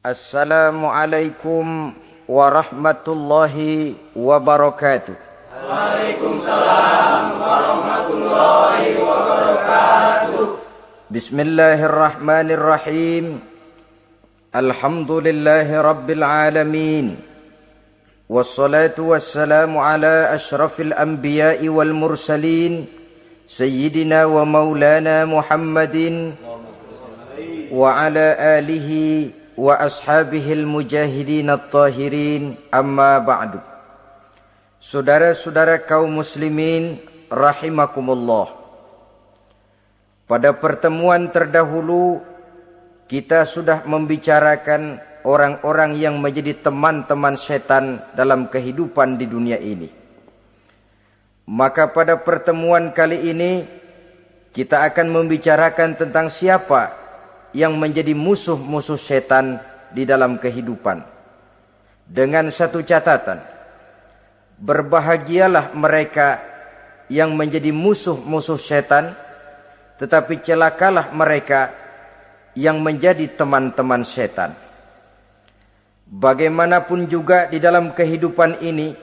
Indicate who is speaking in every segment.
Speaker 1: Assalamualaikum warahmatullahi wabarakatuh.
Speaker 2: Waalaikumsalam warahmatullahi wabarakatuh.
Speaker 1: Bismillahirrahmanirrahim. Alhamdulillahi rabbil alamin. Wassalatu wassalamu ala ashrafil anbiya'i wal mursalin, Sayyidina wa maulana Muhammadin wa ala alihi wa ashabihil mujahidin at-tahirin, amma ba'du. Saudara-saudara kaum muslimin rahimakumullah. Pada pertemuan terdahulu kita sudah membicarakan orang-orang yang menjadi teman-teman setan dalam kehidupan di dunia ini. Maka pada pertemuan kali ini kita akan membicarakan tentang siapa yang menjadi musuh-musuh setan di dalam kehidupan. Dengan satu catatan, berbahagialah mereka yang menjadi musuh-musuh setan, tetapi celakalah mereka yang menjadi teman-teman setan. Bagaimanapun juga di dalam kehidupan ini,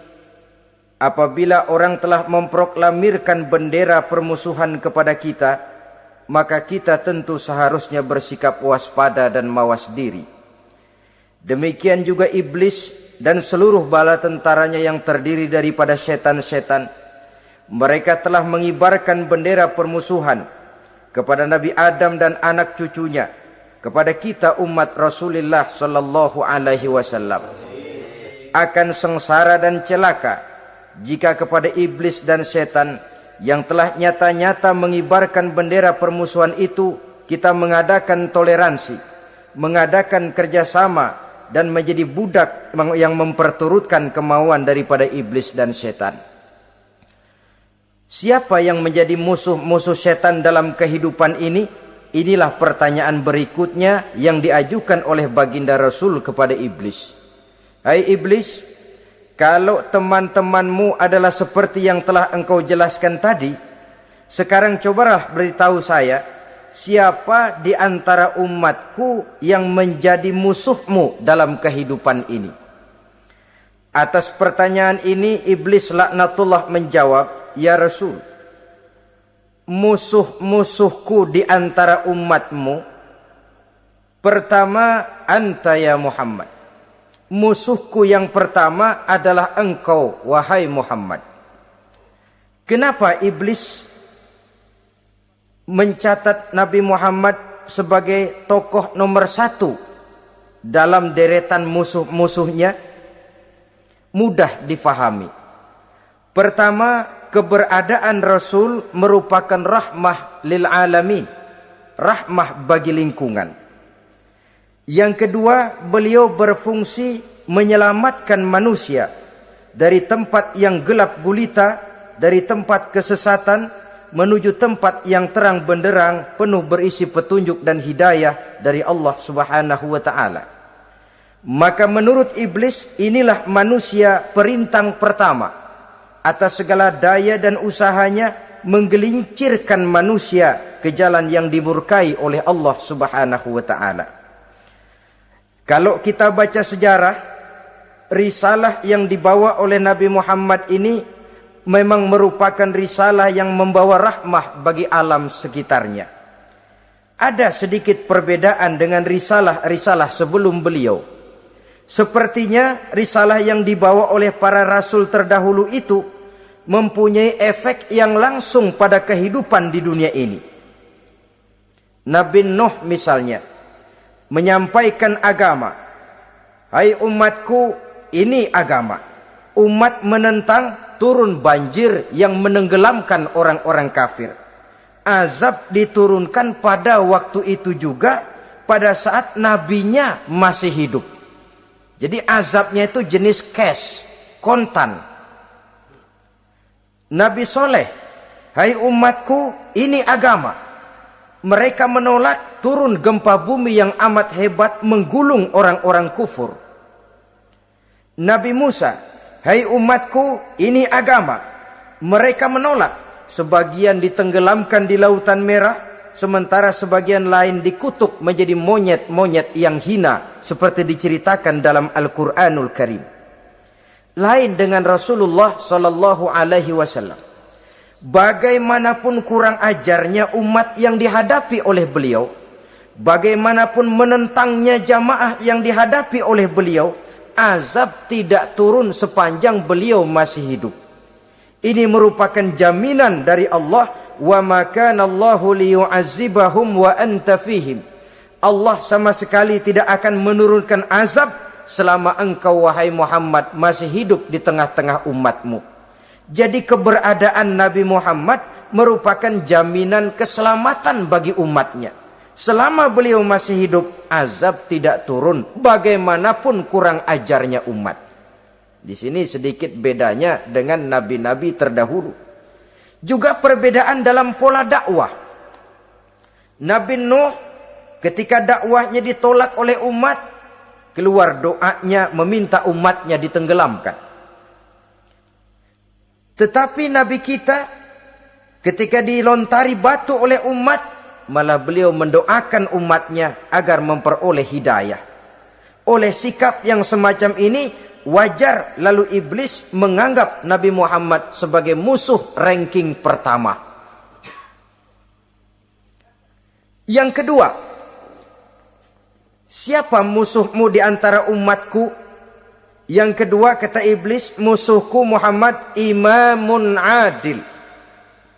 Speaker 1: apabila orang telah memproklamirkan bendera permusuhan kepada kita, maka kita tentu seharusnya bersikap waspada dan mawas diri. Demikian juga iblis dan seluruh bala tentaranya yang terdiri daripada setan-setan. Mereka telah mengibarkan bendera permusuhan kepada Nabi Adam dan anak cucunya, kepada kita umat Rasulullah sallallahu alaihi wasallam. Akan sengsara dan celaka jika kepada iblis dan setan yang telah nyata-nyata mengibarkan bendera permusuhan itu kita mengadakan toleransi, mengadakan kerjasama, dan menjadi budak yang memperturutkan kemauan daripada iblis dan setan. Siapa yang menjadi musuh-musuh setan dalam kehidupan ini? Inilah pertanyaan berikutnya yang diajukan oleh baginda Rasul kepada iblis. Hai iblis, kalau teman-temanmu adalah seperti yang telah engkau jelaskan tadi, sekarang cobalah beritahu saya, siapa di antara umatku yang menjadi musuhmu dalam kehidupan ini? Atas pertanyaan ini, iblis laknatullah menjawab, ya Rasul, musuh-musuhku di antara umatmu, pertama, anta ya Muhammad. Musuhku yang pertama adalah engkau, wahai Muhammad. Kenapa iblis mencatat Nabi Muhammad sebagai tokoh nomor satu dalam deretan musuh-musuhnya? Mudah difahami. Pertama, keberadaan Rasul merupakan rahmah lil alamin, rahmah bagi lingkungan. Yang kedua, beliau berfungsi menyelamatkan manusia dari tempat yang gelap gulita, dari tempat kesesatan menuju tempat yang terang benderang, penuh berisi petunjuk dan hidayah dari Allah Subhanahu wa taala. Maka menurut iblis, inilah manusia perintang pertama atas segala daya dan usahanya menggelincirkan manusia ke jalan yang dimurkai oleh Allah Subhanahu wa taala. Kalau kita baca sejarah, risalah yang dibawa oleh Nabi Muhammad ini memang merupakan risalah yang membawa rahmah bagi alam sekitarnya. Ada sedikit perbedaan dengan risalah-risalah sebelum beliau. Sepertinya risalah yang dibawa oleh para rasul terdahulu itu mempunyai efek yang langsung pada kehidupan di dunia ini. Nabi Nuh misalnya menyampaikan agama. Hai umatku, ini agama. Umat menentang, turun banjir yang menenggelamkan orang-orang kafir. Azab diturunkan pada waktu itu juga, pada saat nabinya masih hidup. Jadi azabnya itu jenis cash, kontan. Nabi Soleh, hai umatku, ini agama. Mereka menolak, turun gempa bumi yang amat hebat menggulung orang-orang kufur. Nabi Musa, hai umatku, ini agama. Mereka menolak, sebagian ditenggelamkan di Lautan Merah, sementara sebagian lain dikutuk menjadi monyet-monyet yang hina seperti diceritakan dalam Al-Qur'anul Karim. Lain dengan Rasulullah sallallahu alaihi wasallam. Bagaimanapun kurang ajarnya umat yang dihadapi oleh beliau, bagaimanapun menentangnya jamaah yang dihadapi oleh beliau, azab tidak turun sepanjang beliau masih hidup. Ini merupakan jaminan dari Allah, wa ma kana Allahu liyu'azzibahum wa anta fihim. Allah sama sekali tidak akan menurunkan azab selama engkau wahai Muhammad masih hidup di tengah-tengah umatmu. Jadi keberadaan Nabi Muhammad merupakan jaminan keselamatan bagi umatnya. Selama beliau masih hidup, azab tidak turun bagaimanapun kurang ajarnya umat. Di sini sedikit bedanya dengan nabi-nabi terdahulu. Juga perbedaan dalam pola dakwah. Nabi Nuh ketika dakwahnya ditolak oleh umat, keluar doanya meminta umatnya ditenggelamkan. Tetapi Nabi kita ketika dilontari batu oleh umat, malah beliau mendoakan umatnya agar memperoleh hidayah. Oleh sikap yang semacam ini, wajar lalu iblis menganggap Nabi Muhammad sebagai musuh ranking pertama. Yang kedua, siapa musuhmu di antara umatku? Yang kedua kata iblis, musuhku Muhammad imamun adil.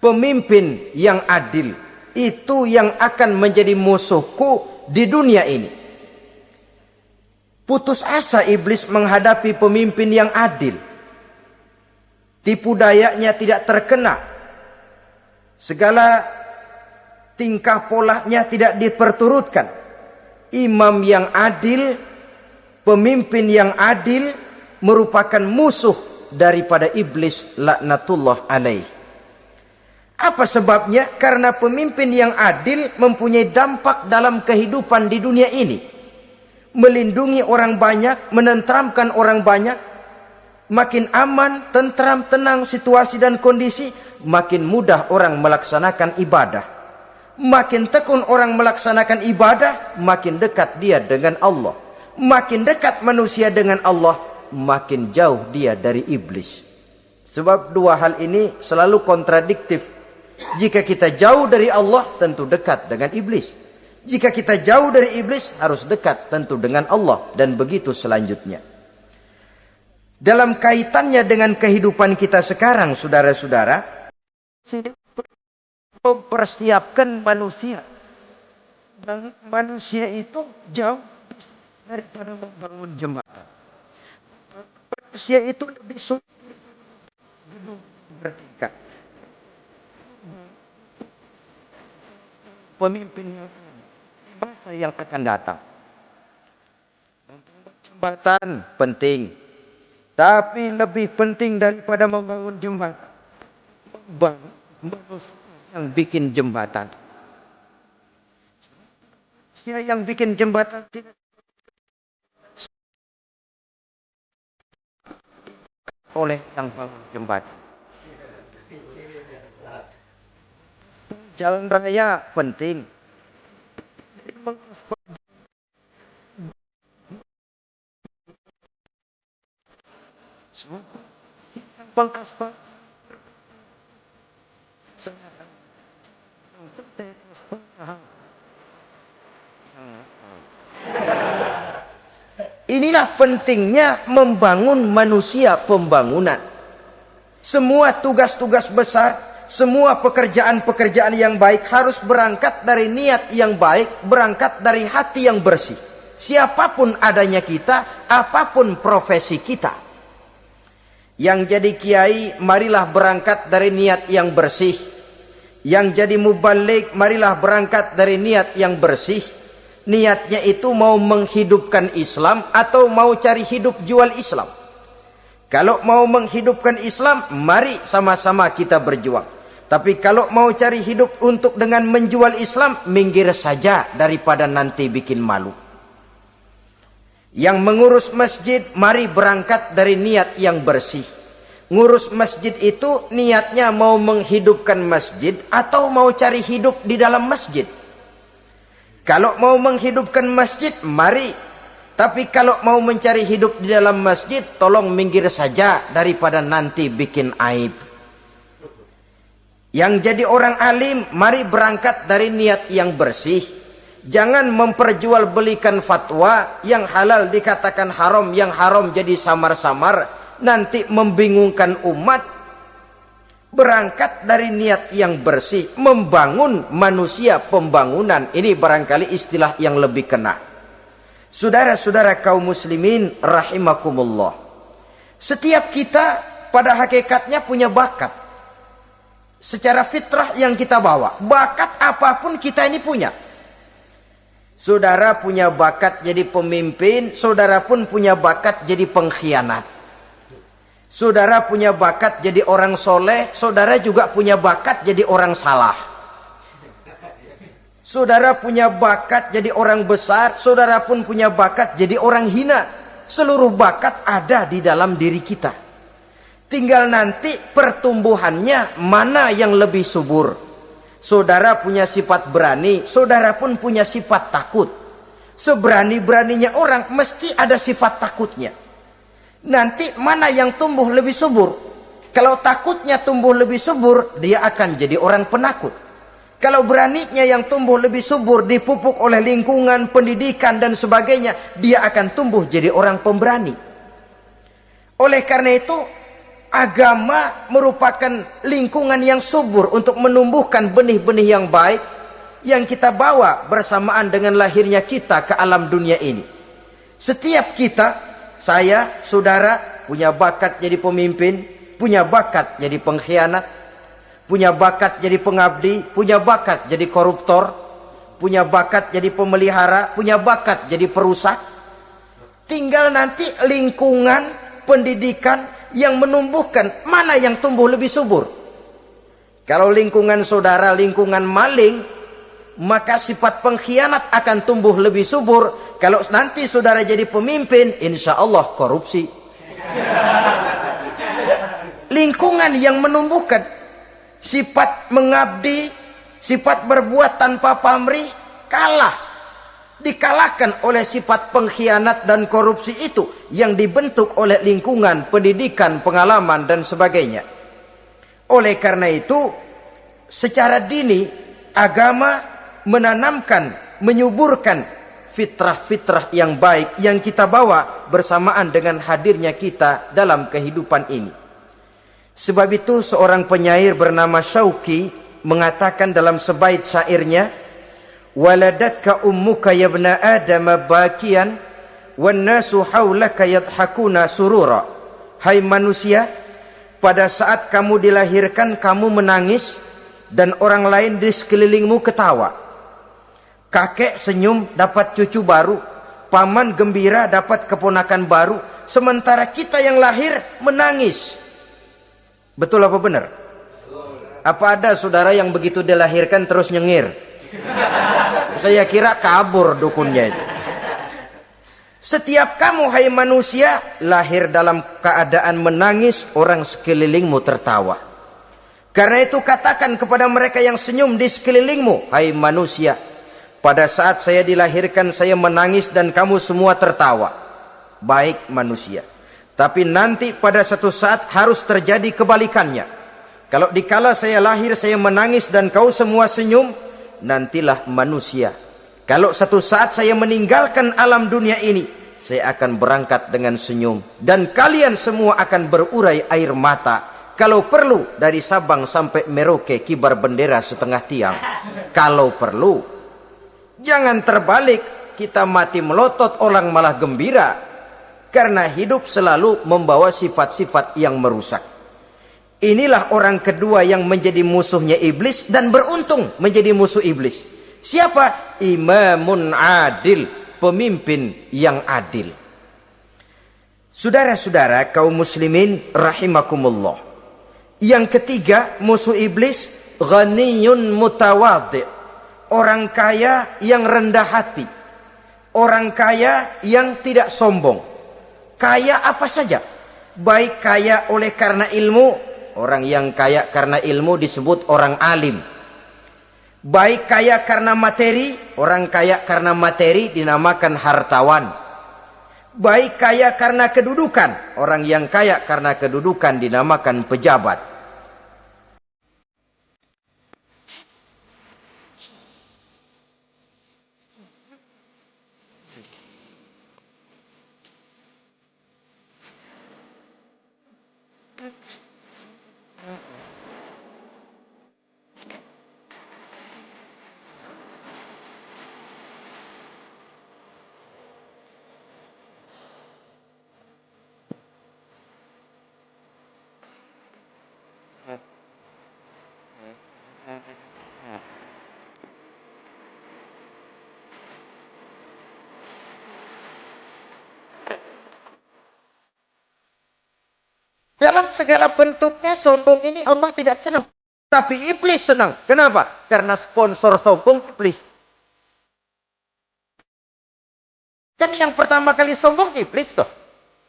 Speaker 1: Pemimpin yang adil. Itu yang akan menjadi musuhku di dunia ini. Putus asa iblis menghadapi pemimpin yang adil. Tipu dayanya tidak terkena. Segala tingkah polanya tidak diperturutkan. Imam yang adil, pemimpin yang adil merupakan musuh daripada iblis laknatullah alaih. Apa sebabnya? Karena pemimpin yang adil mempunyai dampak dalam kehidupan di dunia ini. Melindungi orang banyak, menenteramkan orang banyak. Makin aman, tentram, tenang situasi dan kondisi, makin mudah orang melaksanakan ibadah. Makin tekun orang melaksanakan ibadah, makin dekat dia dengan Allah. Makin dekat manusia dengan Allah, makin jauh dia dari iblis. Sebab dua hal ini selalu kontradiktif. Jika kita jauh dari Allah, tentu dekat dengan iblis. Jika kita jauh dari iblis, harus dekat tentu dengan Allah. Dan begitu selanjutnya. Dalam kaitannya dengan kehidupan kita sekarang, saudara-saudara, mempersiapkan manusia. Dan manusia itu jauh daripada membangun jembatan. Manusia itu lebih sulit bertingkat. Pemimpinnya masa yang akan datang. Membangun jembatan penting. Tapi lebih penting daripada membangun jembatan, membangun manusia yang bikin jembatan. Siapa yang bikin jembatan tidak oleh yang bangun jembatan. Jalan raya penting. Inilah pentingnya membangun manusia pembangunan. Semua tugas-tugas besar, semua pekerjaan-pekerjaan yang baik harus berangkat dari niat yang baik, berangkat dari hati yang bersih. Siapapun adanya kita, apapun profesi kita. Yang jadi kiai, marilah berangkat dari niat yang bersih. Yang jadi mubalik, marilah berangkat dari niat yang bersih. Niatnya itu mau menghidupkan Islam atau mau cari hidup jual Islam. Kalau mau menghidupkan Islam, mari sama-sama kita berjuang. Tapi kalau mau cari hidup untuk dengan menjual Islam, minggir saja daripada nanti bikin malu. Yang mengurus masjid, mari berangkat dari niat yang bersih. ngurus masjid itu niatnya mau menghidupkan masjid atau mau cari hidup di dalam masjid. Kalau mau menghidupkan masjid, mari. Tapi kalau mau mencari hidup di dalam masjid, tolong minggir saja daripada nanti bikin aib. Yang jadi orang alim, mari berangkat dari niat yang bersih. Jangan memperjualbelikan fatwa, yang halal dikatakan haram, yang haram jadi samar-samar, nanti membingungkan umat. Berangkat dari niat yang bersih, membangun manusia, pembangunan. Ini barangkali istilah yang lebih kena. Saudara-saudara kaum muslimin rahimakumullah. Setiap kita pada hakikatnya punya bakat. Secara fitrah yang kita bawa, bakat apapun kita ini punya. Saudara punya bakat jadi pemimpin, saudara pun punya bakat jadi pengkhianat. Saudara punya bakat jadi orang soleh, saudara juga punya bakat jadi orang salah. Saudara punya bakat jadi orang besar, saudara pun punya bakat jadi orang hina. Seluruh bakat ada di dalam diri kita. Tinggal nanti pertumbuhannya mana yang lebih subur. Saudara punya sifat berani, saudara pun punya sifat takut. Seberani-beraninya orang mesti ada sifat takutnya. Nanti mana yang tumbuh lebih subur? Kalau takutnya tumbuh lebih subur, dia akan jadi orang penakut. Kalau beraninya yang tumbuh lebih subur, dipupuk oleh lingkungan, pendidikan dan sebagainya, dia akan tumbuh jadi orang pemberani. Oleh karena itu, agama merupakan lingkungan yang subur untuk menumbuhkan benih-benih yang baik yang kita bawa bersamaan dengan lahirnya kita ke alam dunia ini. Setiap kita, saya, saudara, punya bakat jadi pemimpin, punya bakat jadi pengkhianat, punya bakat jadi pengabdi, punya bakat jadi koruptor, punya bakat jadi pemelihara, punya bakat jadi perusak. Tinggal nanti lingkungan, pendidikan yang menumbuhkan mana yang tumbuh lebih subur. Kalau lingkungan saudara lingkungan maling, maka sifat pengkhianat akan tumbuh lebih subur. Kalau nanti saudara jadi pemimpin, insya Allah korupsi. Lingkungan yang menumbuhkan sifat mengabdi, sifat berbuat tanpa pamrih, kalah. Dikalahkan oleh sifat pengkhianat dan korupsi itu yang dibentuk oleh lingkungan, pendidikan, pengalaman dan sebagainya. Oleh karena itu, secara dini agama menanamkan, menyuburkan fitrah-fitrah yang baik yang kita bawa bersamaan dengan hadirnya kita dalam kehidupan ini. Sebab itu seorang penyair bernama Syauqi mengatakan dalam sebaik syairnya, waladatka ummuka ya ibna adam bakian wan nasu haulaka yadhakuna surura. Hai manusia, pada saat kamu dilahirkan kamu menangis dan orang lain di sekelilingmu ketawa. Kakek senyum dapat cucu baru, paman gembira dapat keponakan baru, sementara kita yang lahir menangis. Betul apa benar? Apa ada saudara yang begitu dilahirkan terus nyengir? Saya kira kabur dukunnya itu. Setiap kamu hai manusia lahir dalam keadaan menangis, orang sekelilingmu tertawa. Karena itu katakan kepada mereka yang senyum di sekelilingmu, hai manusia, pada saat saya dilahirkan saya menangis dan kamu semua tertawa. Baik manusia. Tapi nanti pada satu saat harus terjadi kebalikannya. Kalau dikala saya lahir saya menangis dan kau semua senyum, nantilah manusia. Kalau satu saat saya meninggalkan alam dunia ini, saya akan berangkat dengan senyum. Dan kalian semua akan berurai air mata. Kalau perlu dari Sabang sampai Merauke kibar bendera setengah tiang. Kalau perlu. Jangan terbalik, kita mati melotot orang malah gembira. Karena hidup selalu membawa sifat-sifat yang merusak. Inilah orang kedua yang menjadi musuhnya iblis dan beruntung menjadi musuh iblis. Siapa? Imamun adil, pemimpin yang adil. Saudara-saudara kaum muslimin rahimakumullah. Yang ketiga musuh iblis, ghaniyun mutawadhi, orang kaya yang rendah hati, orang kaya yang tidak sombong. Kaya apa saja, Baik kaya oleh karena ilmu, orang yang kaya karena ilmu disebut orang alim. Baik kaya karena materi, orang kaya karena materi dinamakan hartawan. Baik kaya karena kedudukan, orang yang kaya karena kedudukan dinamakan pejabat.
Speaker 3: Dalam segala bentuknya sombong ini Allah tidak senang.
Speaker 1: Tapi iblis senang. Kenapa? Karena sponsor sombong iblis. Kan yang pertama kali sombong iblis toh.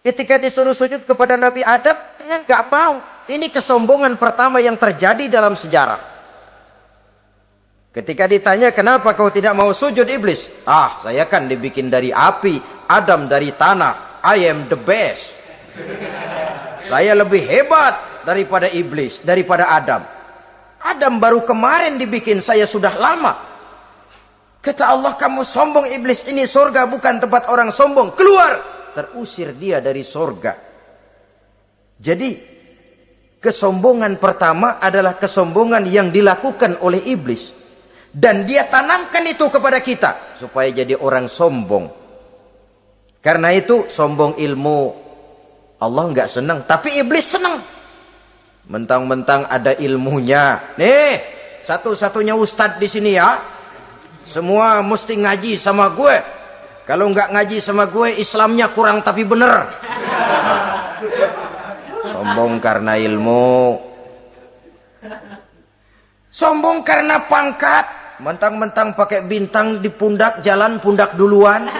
Speaker 1: Ketika disuruh sujud kepada Nabi Adam, dia nggak mau. Ini kesombongan pertama yang terjadi dalam sejarah. Ketika ditanya kenapa kau tidak mau sujud iblis? Ah, saya kan dibikin dari api, Adam dari tanah. I am the best. Saya lebih hebat daripada iblis, daripada Adam. Adam baru kemarin dibikin, saya sudah lama. Kata Allah, kamu sombong iblis, ini surga bukan tempat orang sombong. Keluar! Terusir dia dari surga. Jadi, kesombongan pertama adalah kesombongan yang dilakukan oleh iblis. Dan dia tanamkan itu kepada kita, supaya jadi orang sombong. Karena itu, sombong ilmu Allah nggak senang, tapi iblis senang. Mentang-mentang ada ilmunya. Nih, satu-satunya ustadz di sini ya. Semua mesti ngaji sama gue. Kalau nggak ngaji sama gue, Islamnya kurang tapi bener. Sombong karena ilmu. Sombong karena pangkat. Mentang-mentang pakai bintang di pundak, jalan pundak duluan.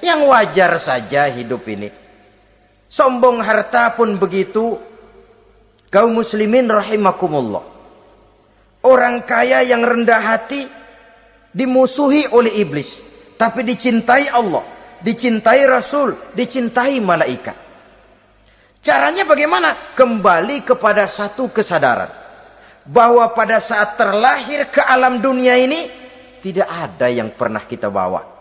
Speaker 1: Yang wajar saja hidup ini. Sombong harta pun begitu. Kaum muslimin rahimakumullah. Orang kaya yang rendah hati dimusuhi oleh iblis, tapi dicintai Allah, dicintai Rasul, dicintai malaikat. Caranya bagaimana? Kembali kepada satu kesadaran bahwa pada saat terlahir ke alam dunia ini tidak ada yang pernah kita bawa.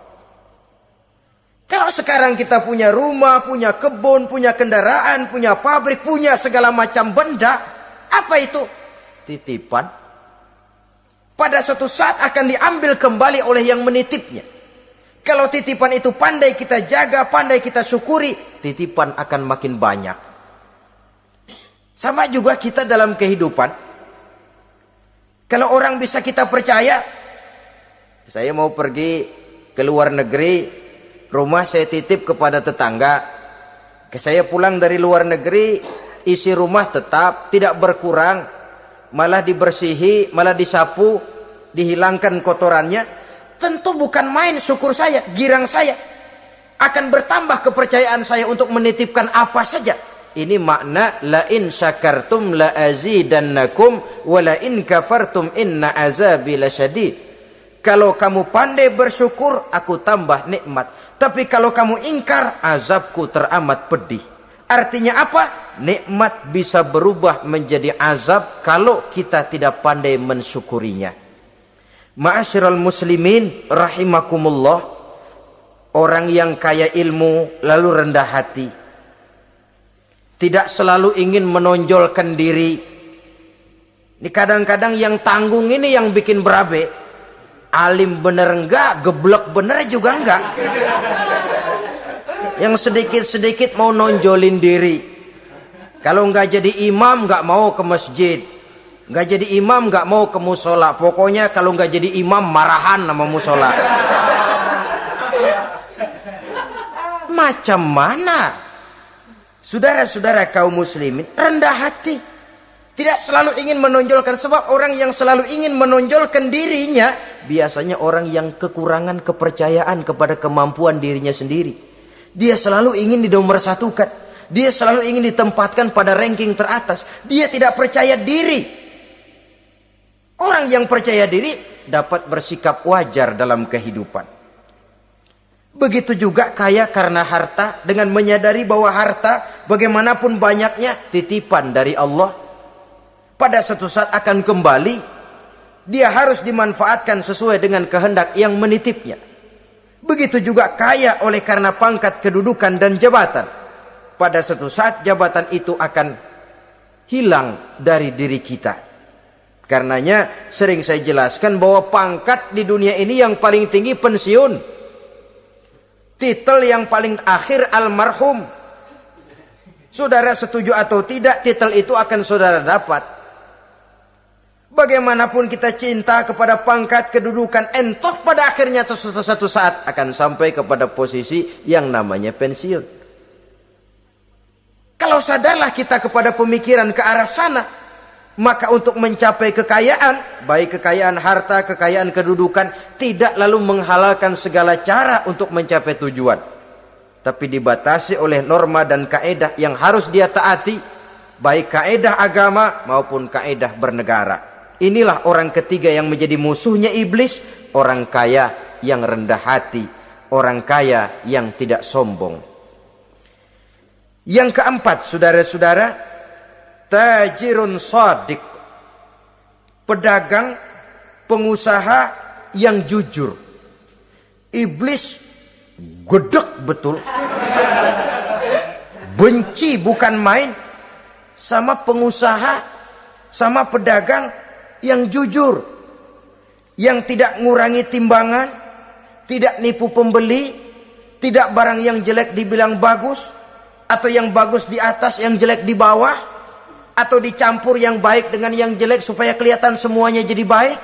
Speaker 1: Kalau sekarang kita punya rumah, punya kebun, punya kendaraan, punya pabrik, punya segala macam benda, apa itu? Titipan. Pada suatu saat akan diambil kembali oleh yang menitipnya. Kalau titipan itu pandai kita jaga, pandai kita syukuri, titipan akan makin banyak. Sama juga kita dalam kehidupan. Kalau orang bisa kita percaya, saya mau pergi ke luar negeri, rumah saya titip kepada tetangga. Saya pulang dari luar negeri, isi rumah tetap tidak berkurang, malah dibersihi, malah disapu, dihilangkan kotorannya. Tentu bukan main syukur saya, girang saya. Akan bertambah kepercayaan saya untuk menitipkan apa saja. Ini makna la in syakartum la azidannakum wa la in kafartum inna azabi lasyadid. Kalau kamu pandai bersyukur, aku tambah nikmat. Tapi kalau kamu ingkar, azabku teramat pedih. Artinya apa? Nikmat bisa berubah menjadi azab kalau kita tidak pandai mensyukurinya. Ma'asyiral muslimin rahimakumullah. Orang yang kaya ilmu lalu rendah hati, tidak selalu ingin menonjolkan diri. Ini kadang-kadang yang tanggung ini yang bikin berabe. Alim bener enggak, geblek bener juga enggak. Yang sedikit-sedikit mau nonjolin diri. Kalau enggak jadi imam enggak mau ke masjid. Enggak jadi imam enggak mau ke musola. Pokoknya kalau enggak jadi imam marahan sama musola. Macam mana? Saudara-saudara kaum muslimin, rendah hati. Tidak selalu ingin menonjolkan, sebab orang yang selalu ingin menonjolkan dirinya biasanya orang yang kekurangan kepercayaan kepada kemampuan dirinya sendiri. Dia selalu ingin dinomorsatukan. Dia selalu ingin ditempatkan pada ranking teratas. Dia tidak percaya diri. Orang yang percaya diri dapat bersikap wajar dalam kehidupan. Begitu juga kaya karena harta, dengan menyadari bahwa harta bagaimanapun banyaknya titipan dari Allah. Pada suatu saat akan kembali, dia harus dimanfaatkan sesuai dengan kehendak yang menitipnya. Begitu juga kaya oleh karena pangkat, kedudukan, dan jabatan. Pada suatu saat jabatan itu akan hilang dari diri kita. Karenanya sering saya jelaskan bahwa pangkat di dunia ini yang paling tinggi pensiun. Titel yang paling akhir almarhum. Saudara setuju atau tidak, titel itu akan saudara dapat. Bagaimanapun kita cinta kepada pangkat, kedudukan, entah pada akhirnya suatu saat akan sampai kepada posisi yang namanya pensiun. Kalau sadarlah kita kepada pemikiran ke arah sana, maka untuk mencapai kekayaan, baik kekayaan harta, kekayaan kedudukan, tidak lalu menghalalkan segala cara untuk mencapai tujuan, tapi dibatasi oleh norma dan kaedah yang harus dia taati, baik kaedah agama maupun kaedah bernegara. Inilah orang ketiga yang menjadi musuhnya iblis, orang kaya yang rendah hati, orang kaya yang tidak sombong. Yang keempat, saudara-saudara, tajirun shadiq, pedagang, pengusaha yang jujur. Iblis gedek betul, benci bukan main sama pengusaha, sama pedagang yang jujur, yang tidak ngurangi timbangan, tidak nipu pembeli, tidak barang yang jelek dibilang bagus, atau yang bagus di atas yang jelek di bawah, atau dicampur yang baik dengan yang jelek supaya kelihatan semuanya jadi baik.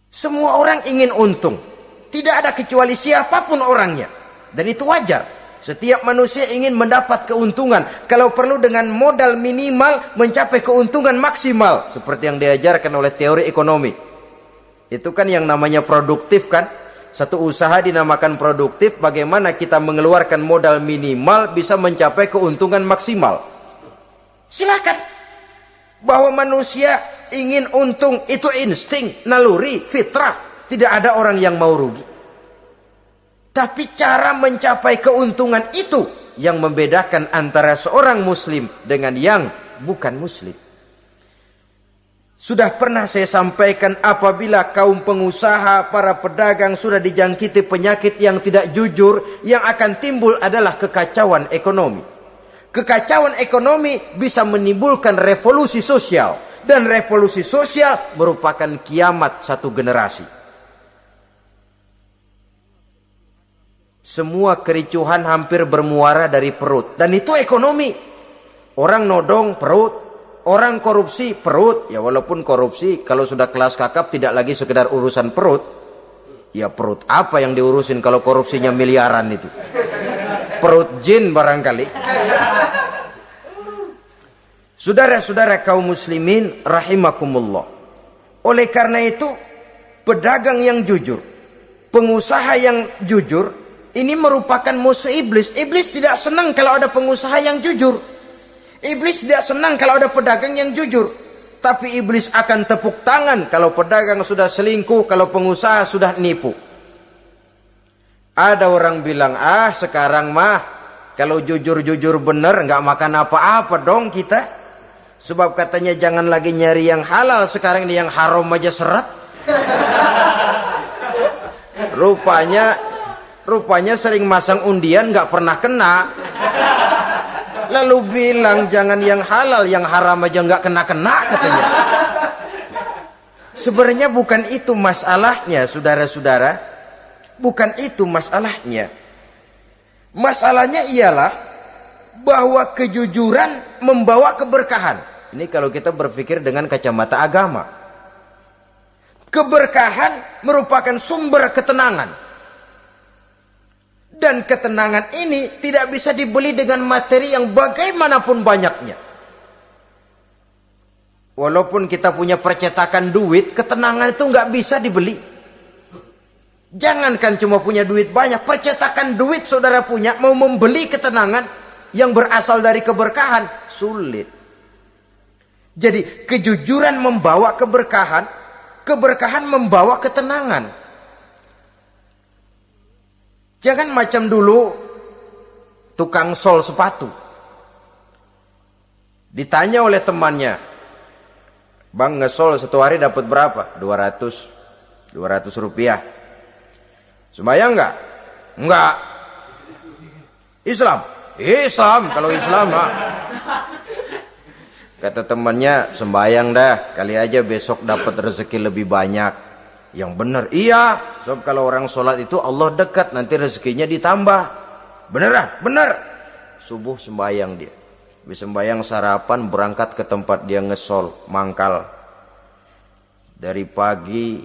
Speaker 1: Semua orang ingin untung, tidak ada kecuali siapapun orangnya, dan itu wajar. Setiap manusia ingin mendapat keuntungan, kalau perlu dengan modal minimal mencapai keuntungan maksimal, seperti yang diajarkan oleh teori ekonomi. Itu kan yang namanya produktif kan? Satu usaha dinamakan produktif, bagaimana kita mengeluarkan modal minimal bisa mencapai keuntungan maksimal. Silakan. Bahwa manusia ingin untung itu insting, naluri, fitrah. Tidak ada orang yang mau rugi. Tapi cara mencapai keuntungan itu yang membedakan antara seorang muslim dengan yang bukan muslim. Sudah pernah saya sampaikan, apabila kaum pengusaha, para pedagang sudah dijangkiti penyakit yang tidak jujur, yang akan timbul adalah kekacauan ekonomi. Kekacauan ekonomi bisa menimbulkan revolusi sosial, dan revolusi sosial merupakan kiamat satu generasi. Semua kericuhan hampir bermuara dari perut, dan itu ekonomi. Orang nodong perut, orang korupsi perut. Ya walaupun korupsi kalau sudah kelas kakap tidak lagi sekedar urusan perut. Ya perut apa yang diurusin kalau korupsinya miliaran itu? Perut jin barangkali. Saudara-saudara kaum muslimin rahimakumullah. Oleh karena itu, pedagang yang jujur, pengusaha yang jujur, ini merupakan musuh iblis. Iblis tidak senang kalau ada pengusaha yang jujur. Iblis tidak senang kalau ada pedagang yang jujur. Tapi iblis akan tepuk tangan kalau pedagang sudah selingkuh, kalau pengusaha sudah nipu. Ada orang bilang, sekarang mah kalau jujur-jujur bener nggak makan apa-apa dong kita. Sebab katanya jangan lagi nyari yang halal, sekarang ini yang haram aja seret. Rupanya sering masang undian nggak pernah kena. Lalu bilang jangan yang halal, yang haram aja nggak kena-kena katanya. Sebenarnya bukan itu masalahnya, saudara-saudara. Bukan itu masalahnya. Masalahnya ialah bahwa kejujuran membawa keberkahan. Ini kalau kita berpikir dengan kacamata agama. Keberkahan merupakan sumber ketenangan. Dan ketenangan ini tidak bisa dibeli dengan materi yang bagaimanapun banyaknya. Walaupun kita punya percetakan duit, ketenangan itu nggak bisa dibeli. Jangankan cuma punya duit banyak, percetakan duit saudara punya, mau membeli ketenangan yang berasal dari keberkahan, sulit. Jadi kejujuran membawa keberkahan, keberkahan membawa ketenangan. Jangan macam dulu tukang sol sepatu. Ditanya oleh temannya, "Bang, ngesol satu hari dapat berapa?" 200 rupiah. Sembayang enggak? Enggak. Islam? Islam, kalau Islam mah. Kata temannya, "Sembayang dah, kali aja besok dapat rezeki lebih banyak." Yang benar, iya. Sebab kalau orang sholat itu Allah dekat, nanti rezekinya ditambah. Beneran? Bener. Subuh sembayang dia. Habis sembayang sarapan, berangkat ke tempat dia ngesol, mangkal. Dari pagi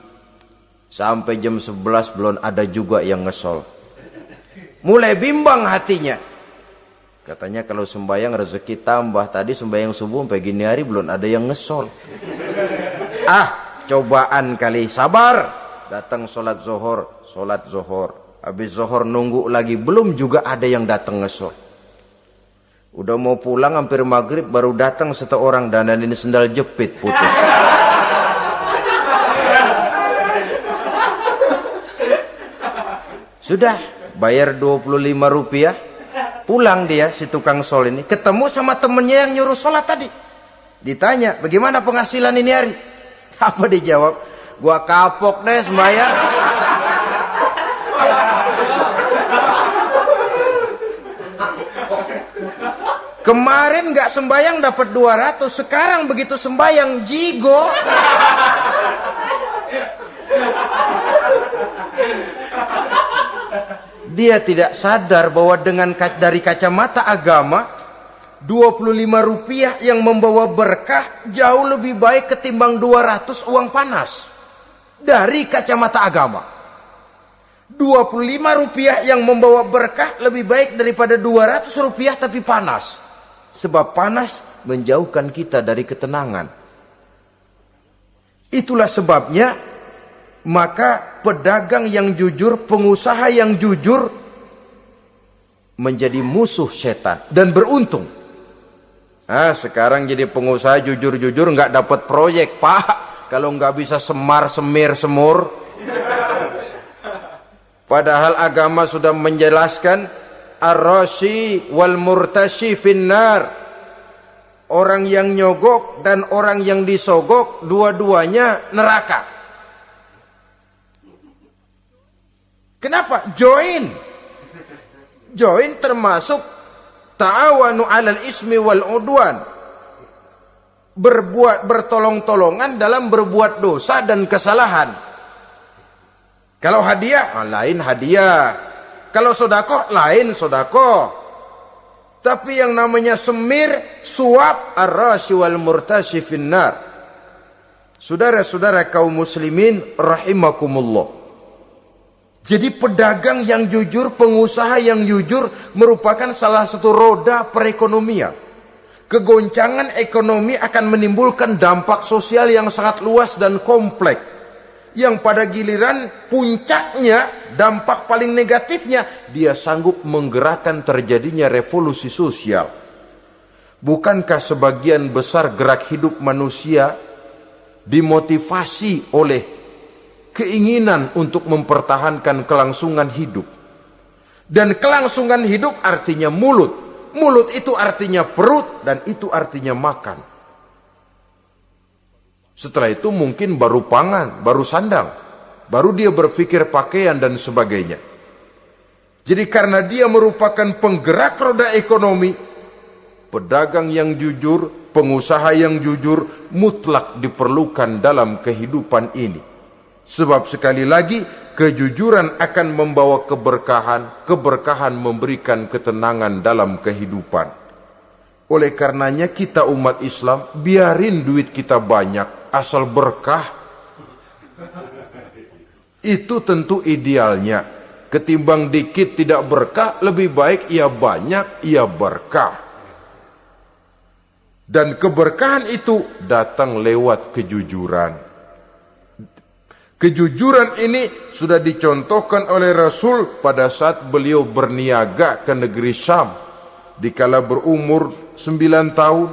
Speaker 1: sampai jam 11 belum ada juga yang ngesol. Mulai bimbang hatinya. Katanya kalau sembayang rezeki tambah. Tadi sembayang subuh sampai gini hari belum ada yang ngesol. Cobaan kali, sabar. Datang sholat zohor. Habis zohor nunggu lagi, belum juga ada yang datang ngesol. Udah mau pulang hampir maghrib, baru datang satu orang dandanin sendal jepit putus. Sudah bayar 25 rupiah, pulang dia si tukang sol ini, ketemu sama temennya yang nyuruh sholat tadi. Ditanya, "Bagaimana penghasilan ini hari?" Apa dijawab? "Gua kapok deh sembahyang." Kemarin nggak sembahyang dapat 200, sekarang begitu sembahyang jigo. Dia tidak sadar bahwa dengan dari kacamata agama, 25 rupiah yang membawa berkah jauh lebih baik ketimbang 200 uang panas. Dari kacamata agama, 25 rupiah yang membawa berkah lebih baik daripada 200 rupiah tapi panas. Sebab panas menjauhkan kita dari ketenangan. Itulah sebabnya maka pedagang yang jujur, pengusaha yang jujur menjadi musuh setan dan beruntung. Sekarang jadi pengusaha jujur-jujur nggak dapat proyek, Pak. Kalau nggak bisa semur. Padahal agama sudah menjelaskan ar-rashi wal murtashi finnar. Orang yang nyogok dan orang yang disogok dua-duanya neraka. Kenapa? Join termasuk ta'awanu 'alal ismi wal udwan. Bertolong-tolongan dalam berbuat dosa dan kesalahan. Kalau hadiah, lain hadiah. Kalau sedekah, lain sedekah. Tapi yang namanya semir, suap, ar-rashi wal murtashi finnar. Saudara-saudara kaum muslimin rahimakumullah. Jadi pedagang yang jujur, pengusaha yang jujur merupakan salah satu roda perekonomian. Kegoncangan ekonomi akan menimbulkan dampak sosial yang sangat luas dan kompleks. Yang pada giliran puncaknya, dampak paling negatifnya, dia sanggup menggerakkan terjadinya revolusi sosial. Bukankah sebagian besar gerak hidup manusia dimotivasi oleh keinginan untuk mempertahankan kelangsungan hidup? Dan kelangsungan hidup artinya mulut. Mulut itu artinya perut dan itu artinya makan. Setelah itu mungkin baru pangan, baru sandang, baru dia berpikir pakaian dan sebagainya. Jadi karena dia merupakan penggerak roda ekonomi, pedagang yang jujur, pengusaha yang jujur mutlak diperlukan dalam kehidupan ini. Sebab sekali lagi, kejujuran akan membawa keberkahan, keberkahan memberikan ketenangan dalam kehidupan. Oleh karenanya kita umat Islam, biarin duit kita banyak, asal berkah. Itu tentu idealnya. Ketimbang dikit tidak berkah, lebih baik ia banyak, ia berkah. Dan keberkahan itu datang lewat kejujuran.
Speaker 4: Kejujuran ini sudah dicontohkan oleh Rasul pada saat beliau berniaga ke negeri Syam. Dikala berumur 9 tahun,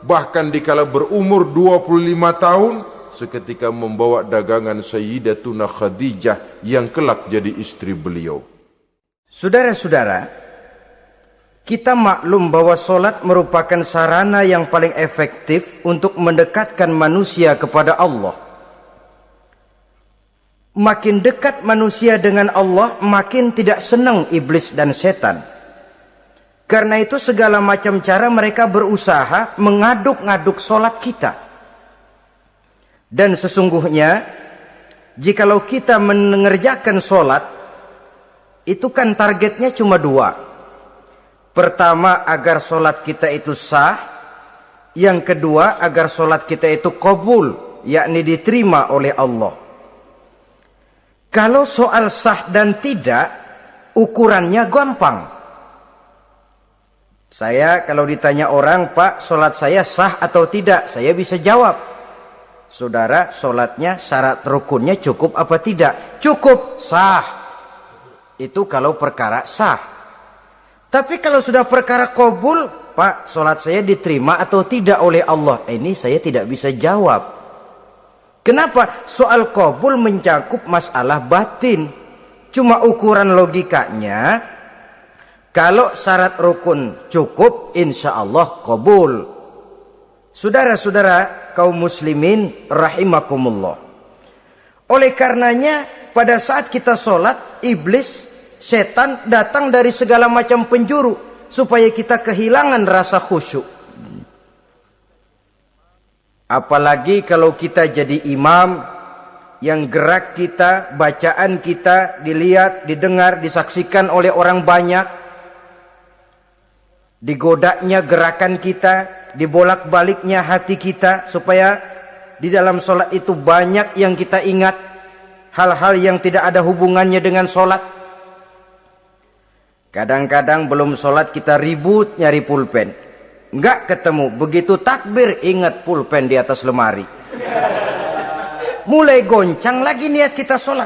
Speaker 4: bahkan dikala berumur 25 tahun, seketika membawa dagangan Sayyidatuna Khadijah yang kelak jadi istri beliau.
Speaker 1: Saudara-saudara, kita maklum bahwa solat merupakan sarana yang paling efektif untuk mendekatkan manusia kepada Allah. Makin dekat manusia dengan Allah, makin tidak senang iblis dan setan. Karena itu segala macam cara mereka berusaha mengaduk-ngaduk solat kita. Dan sesungguhnya, jikalau kita mengerjakan solat, itu kan targetnya cuma 2. Pertama, agar solat kita itu sah. Yang kedua, agar solat kita itu qabul, yakni diterima oleh Allah. Kalau soal sah dan tidak, ukurannya gampang. Saya kalau ditanya orang, Pak, solat saya sah atau tidak? Saya bisa jawab. Saudara, solatnya syarat rukunnya cukup apa tidak? Cukup, sah. Itu kalau perkara sah. Tapi kalau sudah perkara qabul, Pak, solat saya diterima atau tidak oleh Allah? Ini saya tidak bisa jawab. Kenapa? Soal qabul mencakup masalah batin. Cuma ukuran logikanya, kalau syarat rukun cukup, insya Allah qabul. Saudara-saudara kaum muslimin rahimakumullah. Oleh karenanya, pada saat kita sholat, iblis, setan datang dari segala macam penjuru supaya kita kehilangan rasa khusyuk. Apalagi kalau kita jadi imam yang gerak kita, bacaan kita dilihat, didengar, disaksikan oleh orang banyak. Digodanya gerakan kita, dibolak-baliknya hati kita supaya di dalam sholat itu banyak yang kita ingat, hal-hal yang tidak ada hubungannya dengan sholat. Kadang-kadang belum sholat kita ribut nyari pulpen. Enggak ketemu, begitu takbir ingat pulpen di atas lemari. Mulai goncang lagi niat kita sholat.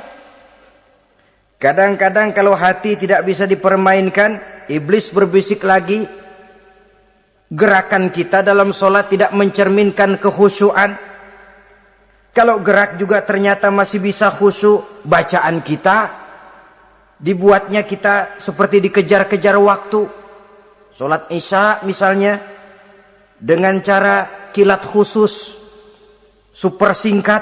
Speaker 1: Kadang-kadang kalau hati tidak bisa dipermainkan, iblis berbisik lagi. Gerakan kita dalam sholat tidak mencerminkan kekhusyuan. Kalau gerak juga ternyata masih bisa khusyuk, bacaan kita dibuatnya kita seperti dikejar-kejar waktu. Sholat Isya misalnya, dengan cara kilat khusus, super singkat.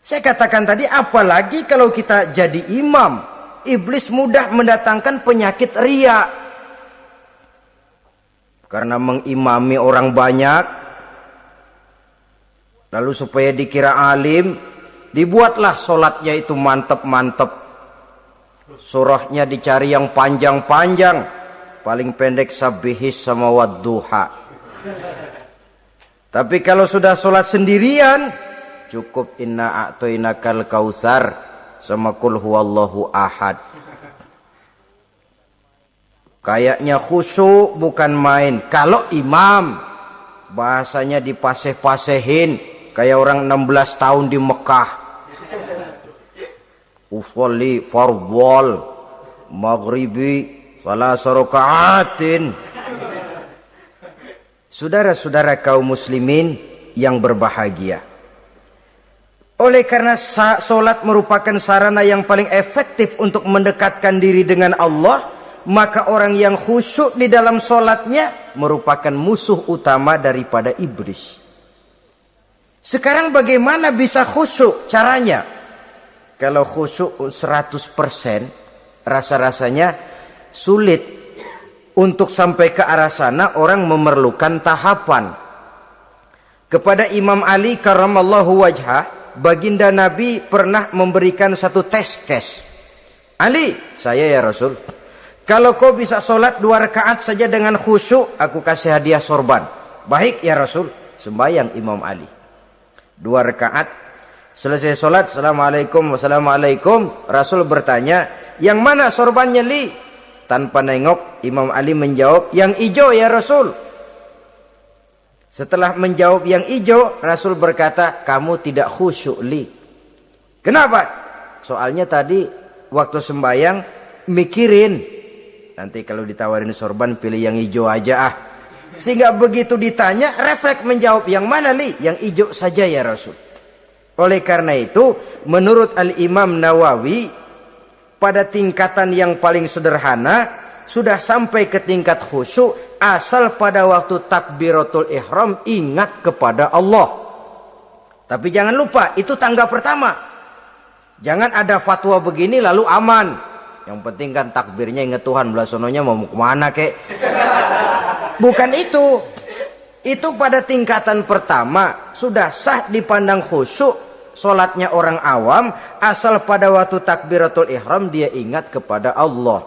Speaker 1: Saya katakan tadi, apalagi kalau kita jadi imam, iblis mudah mendatangkan penyakit riya. Karena mengimami orang banyak, lalu supaya dikira alim, dibuatlah sholatnya itu mantep-mantep. Surahnya dicari yang panjang-panjang. Paling pendek sabihis sama wadduha. Tapi kalau sudah sholat sendirian, cukup inna a'toinakal kautsar sama kul huwallahu ahad. Kayaknya khusyuk bukan main. Kalau imam, bahasanya dipaseh-pasehin kayak orang 16 tahun di Mekah. Usolli fardhol maghribi salah sarokaatin. Saudara-saudara kaum muslimin yang berbahagia. Oleh karena solat merupakan sarana yang paling efektif untuk mendekatkan diri dengan Allah, maka orang yang khusyuk di dalam solatnya merupakan musuh utama daripada iblis. Sekarang bagaimana bisa khusyuk caranya? Kalau khusyuk 100%, rasa-rasanya sulit. Untuk sampai ke arah sana orang memerlukan tahapan. Kepada Imam Ali karramallahu wajhah, baginda Nabi pernah memberikan satu tes case. Ali, saya ya Rasul, kalau kau bisa sholat 2 rakaat saja dengan khusyuk, aku kasih hadiah sorban. Baik ya Rasul. Sembayang Imam Ali 2 rakaat, selesai sholat, assalamualaikum wassalamualaikum. Rasul bertanya, yang mana sorbannya Li? Tanpa nengok, Imam Ali menjawab, yang hijau ya Rasul. Setelah menjawab yang hijau, Rasul berkata, kamu tidak khusyuk Li. Kenapa? Soalnya tadi waktu sembahyang mikirin, nanti kalau ditawarin sorban pilih yang hijau aja ah. Sehingga begitu ditanya refleks menjawab, yang mana li? Yang hijau saja ya Rasul. Oleh karena itu menurut Al-Imam Nawawi, pada tingkatan yang paling sederhana sudah sampai ke tingkat khusyuk asal pada waktu takbiratul ihram ingat kepada Allah. Tapi jangan lupa itu tangga pertama. Jangan ada fatwa begini lalu aman. Yang penting kan takbirnya ingat Tuhan, belasononya mau kemana kek. Bukan itu. Itu pada tingkatan pertama sudah sah dipandang khusyuk solatnya orang awam asal pada waktu takbiratul ihram dia ingat kepada Allah.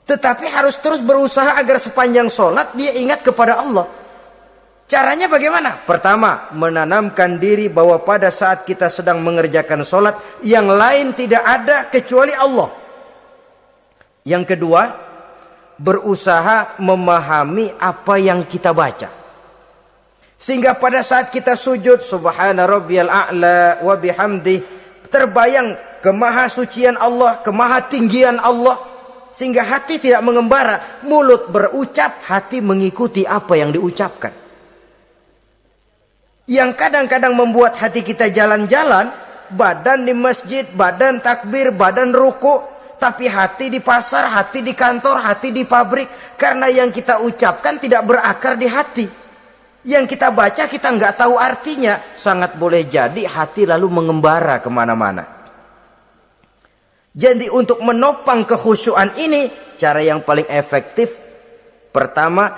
Speaker 1: Tetapi harus terus berusaha agar sepanjang solat dia ingat kepada Allah. Caranya bagaimana? Pertama, menanamkan diri bahwa pada saat kita sedang mengerjakan solat yang lain tidak ada kecuali Allah. Yang kedua, berusaha memahami apa yang kita baca. Sehingga pada saat kita sujud, subhana rabbiyal a'la wa bihamdi, terbayang kemahasucian Allah, kemahatinggian Allah. Sehingga hati tidak mengembara, mulut berucap, hati mengikuti apa yang diucapkan. Yang kadang-kadang membuat hati kita jalan-jalan, badan di masjid, badan takbir, badan ruku, tapi hati di pasar, hati di kantor, hati di pabrik. Karena yang kita ucapkan tidak berakar di hati. Yang kita baca kita nggak tahu artinya. Sangat boleh jadi hati lalu mengembara kemana-mana. Jadi untuk menopang kekhusyuan ini, cara yang paling efektif, pertama,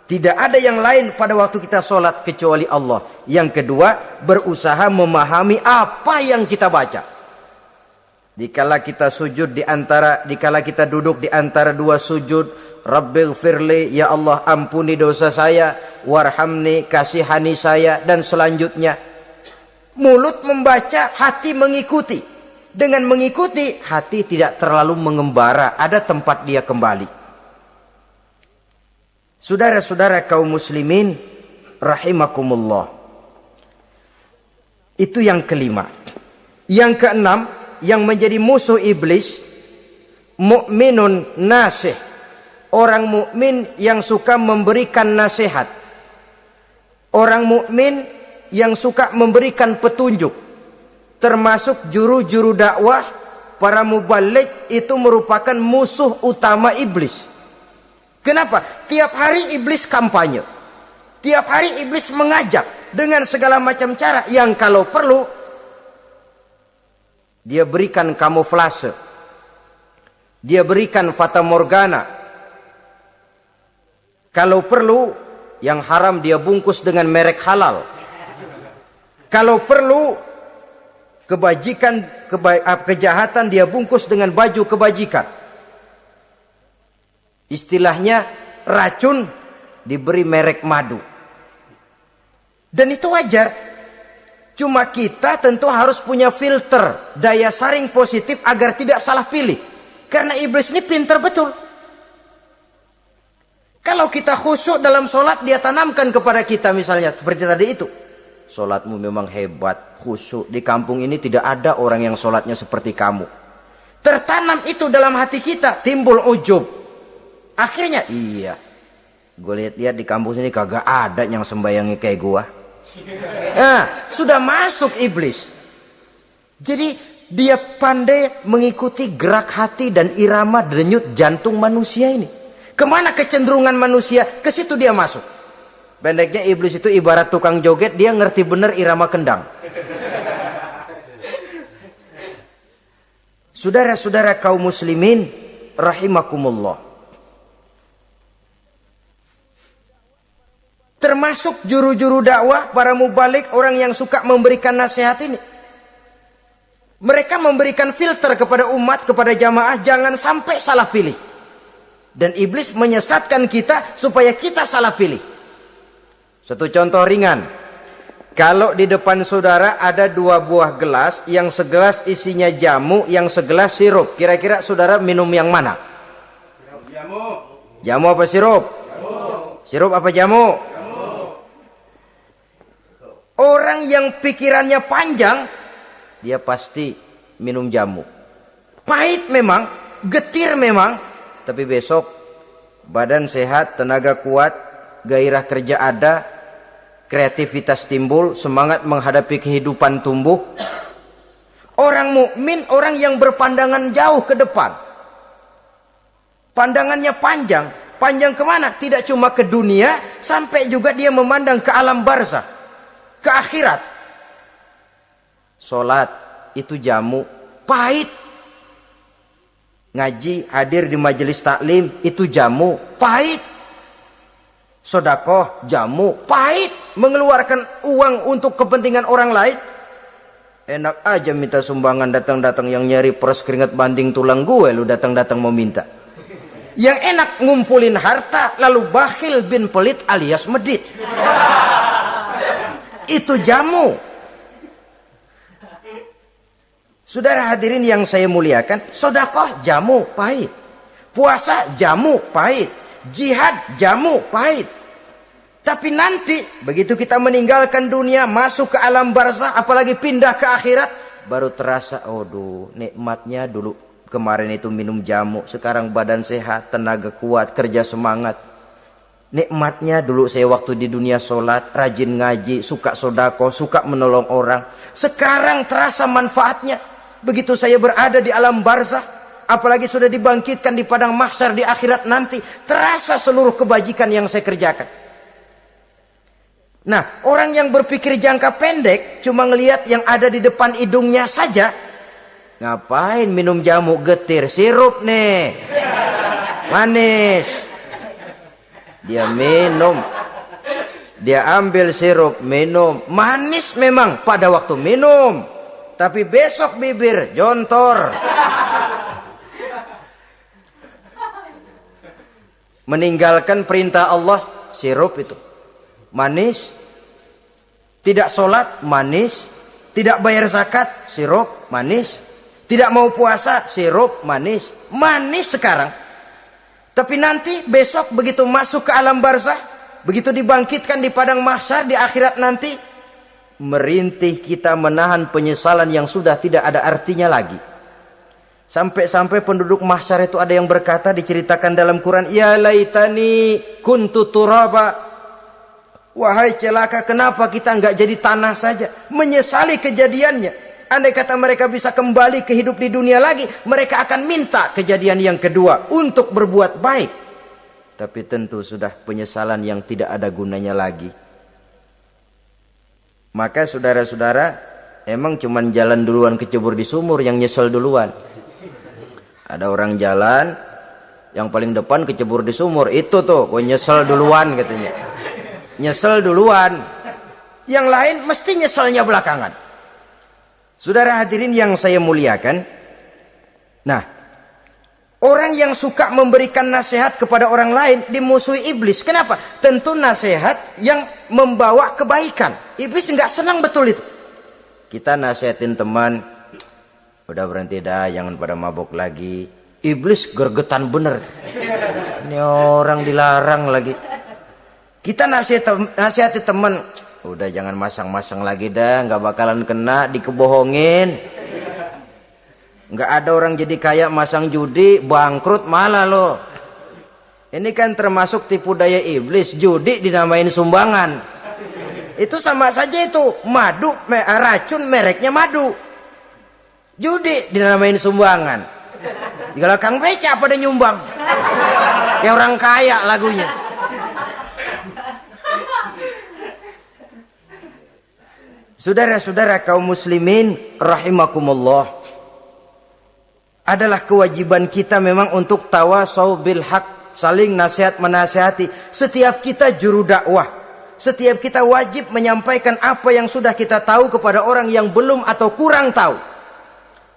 Speaker 1: tidak ada yang lain pada waktu kita sholat kecuali Allah. Yang kedua, berusaha memahami apa yang kita baca. Dikala kita sujud dikala kita duduk di antara dua sujud, Rabbighfirli, ya Allah ampuni dosa saya, warhamni, kasihani saya, dan selanjutnya. Mulut membaca, hati mengikuti. Dengan mengikuti, hati tidak terlalu mengembara, ada tempat dia kembali. Saudara-saudara kaum muslimin rahimakumullah. Itu yang kelima. Yang keenam, yang menjadi musuh iblis, mukminun nasih. Orang mukmin yang suka memberikan nasihat. Orang mukmin yang suka memberikan petunjuk. Termasuk juru-juru dakwah, para mubaligh itu merupakan musuh utama iblis. Kenapa? Tiap hari iblis kampanye. Tiap hari iblis mengajak dengan segala macam cara yang kalau perlu dia berikan kamuflase. Dia berikan fata morgana. Kalau perlu yang haram dia bungkus dengan merek halal. Kalau perlu kejahatan dia bungkus dengan baju kebajikan. Istilahnya racun diberi merek madu. Dan itu wajar. Cuma kita tentu harus punya filter, daya saring positif agar tidak salah pilih. Karena iblis ini pintar betul. Kalau kita khusyuk dalam sholat, dia tanamkan kepada kita misalnya seperti tadi itu. Sholatmu memang hebat, khusyuk. Di kampung ini tidak ada orang yang sholatnya seperti kamu. Tertanam itu dalam hati kita, timbul ujub. Akhirnya, iya. Gue lihat-lihat di kampung sini kagak ada yang sembayangi kayak gua. Nah, sudah masuk iblis. Jadi dia pandai mengikuti gerak hati dan irama denyut jantung manusia ini. Kemana kecenderungan manusia, ke situ dia masuk. Pendeknya iblis itu ibarat tukang joget, dia ngerti bener irama kendang. Saudara-saudara kaum muslimin rahimakumullah. Termasuk juru-juru dakwah, para mubaligh, orang yang suka memberikan nasihat ini. Mereka memberikan filter kepada umat, kepada jamaah, jangan sampai salah pilih. Dan iblis menyesatkan kita supaya kita salah pilih. Satu contoh ringan. Kalau di depan saudara ada dua buah gelas, yang segelas isinya jamu, yang segelas sirup. Kira-kira saudara minum yang mana?
Speaker 2: Jamu.
Speaker 1: Jamu apa sirup?
Speaker 2: Jamu.
Speaker 1: Sirup apa jamu? Orang yang pikirannya panjang, dia pasti minum jamu. Pahit memang, getir memang, tapi besok badan sehat, tenaga kuat, gairah kerja ada, kreativitas timbul, semangat menghadapi kehidupan tumbuh. Orang mukmin, orang yang berpandangan jauh ke depan. Pandangannya panjang. Panjang kemana? Tidak cuma ke dunia, sampai juga dia memandang ke alam barzah, ke akhirat. Sholat itu jamu, pahit. Ngaji, hadir di majelis taklim, itu jamu, pahit. Sodakoh, jamu, pahit. Mengeluarkan uang untuk kepentingan orang lain. Enak aja minta sumbangan, datang-datang yang nyari peres keringat banding tulang gue, lu datang-datang mau minta. Yang enak ngumpulin harta, lalu bakhil bin pelit alias medit. Itu jamu. Saudara hadirin yang saya muliakan, sodakoh jamu, pahit. Puasa jamu, pahit. Jihad jamu, pahit. Tapi nanti begitu kita meninggalkan dunia, masuk ke alam barzah, apalagi pindah ke akhirat, baru terasa, aduh, nikmatnya dulu kemarin itu minum jamu, sekarang badan sehat, tenaga kuat, kerja semangat. Nikmatnya dulu saya waktu di dunia sholat, rajin ngaji, suka sodako, suka menolong orang. Sekarang terasa manfaatnya. Begitu saya berada di alam barzah, apalagi sudah dibangkitkan di padang mahsyar di akhirat nanti, terasa seluruh kebajikan yang saya kerjakan. Nah, orang yang berpikir jangka pendek, cuma ngelihat yang ada di depan hidungnya saja. Ngapain minum jamu getir, sirup nih, manis. Dia minum, dia ambil sirup, minum. Manis memang pada waktu minum, tapi besok bibir jontor. Meninggalkan perintah Allah, sirup itu manis. Tidak sholat, manis. Tidak bayar zakat, sirup, manis. Tidak mau puasa, sirup, manis. Manis sekarang. Tapi nanti besok begitu masuk ke alam barzah, begitu dibangkitkan di padang mahsyar di akhirat nanti, merintih kita menahan penyesalan yang sudah tidak ada artinya lagi. Sampai-sampai penduduk mahsyar itu ada yang berkata, diceritakan dalam Quran, ya laitani kuntu turaba. Wahai celaka, kenapa kita enggak jadi tanah saja? Menyesali kejadiannya. Andai kata mereka bisa kembali ke hidup di dunia lagi, mereka akan minta kejadian yang kedua untuk berbuat baik. Tapi tentu sudah penyesalan yang tidak ada gunanya lagi. Maka saudara-saudara, emang cuman jalan duluan kecebur di sumur yang nyesel duluan. Ada orang jalan, yang paling depan kecebur di sumur, itu tuh gue nyesel duluan katanya. Nyesel duluan. Yang lain mesti nyeselnya belakangan. Saudara hadirin yang saya muliakan. Nah, orang yang suka memberikan nasihat kepada orang lain dimusuhi iblis. Kenapa? Tentu nasihat yang membawa kebaikan. Iblis enggak senang betul itu. Kita nasihatin teman, udah berhenti dah, jangan pada mabuk lagi. Iblis gergetan bener. Ini orang dilarang lagi. Kita nasihati teman, udah jangan masang-masang lagi dah, nggak bakalan kena, dikebohongin. Nggak ada orang jadi kaya masang judi, bangkrut malah lo. Ini kan termasuk tipu daya iblis, judi dinamain sumbangan. Itu sama saja itu, madu, racun mereknya madu. Judi dinamain sumbangan. Kalau Kang Beca pada nyumbang. Kayak orang kaya lagunya. Saudara-saudara kaum muslimin rahimakumullah, adalah kewajiban kita memang untuk tawasau bil haq, saling nasihat menasihati. Setiap kita juru dakwah, setiap kita wajib menyampaikan apa yang sudah kita tahu kepada orang yang belum atau kurang tahu.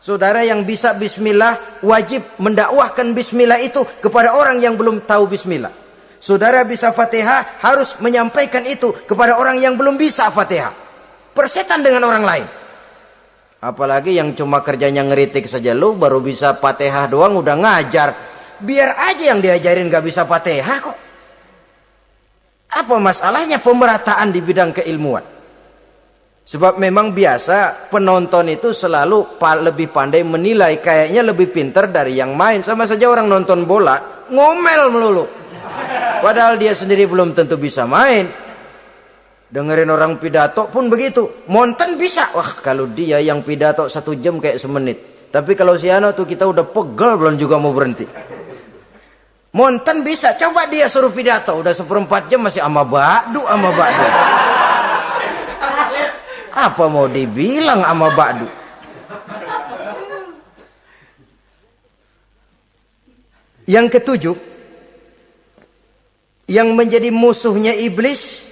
Speaker 1: Saudara yang bisa bismillah wajib mendakwahkan bismillah itu kepada orang yang belum tahu bismillah. Saudara bisa Fatihah harus menyampaikan itu kepada orang yang belum bisa Fatihah. Persetan dengan orang lain. Apalagi yang cuma kerjanya ngeritik saja, lu baru bisa Fatihah doang udah ngajar. Biar aja yang diajarin gak bisa Fatihah kok. Apa masalahnya pemerataan di bidang keilmuan? Sebab memang biasa penonton itu selalu lebih pandai menilai, kayaknya lebih pintar dari yang main. Sama saja orang nonton bola ngomel melulu, padahal dia sendiri belum tentu bisa main. Dengerin orang pidato pun begitu, Monten bisa, wah kalau dia yang pidato 1 jam kayak semenit. Tapi kalau si Ano tuh kita udah pegel belum juga mau berhenti. Monten bisa, coba dia suruh pidato udah 1/4 jam masih ama ba'du. Apa mau dibilang ama ba'du? Yang ketujuh, yang menjadi musuhnya iblis,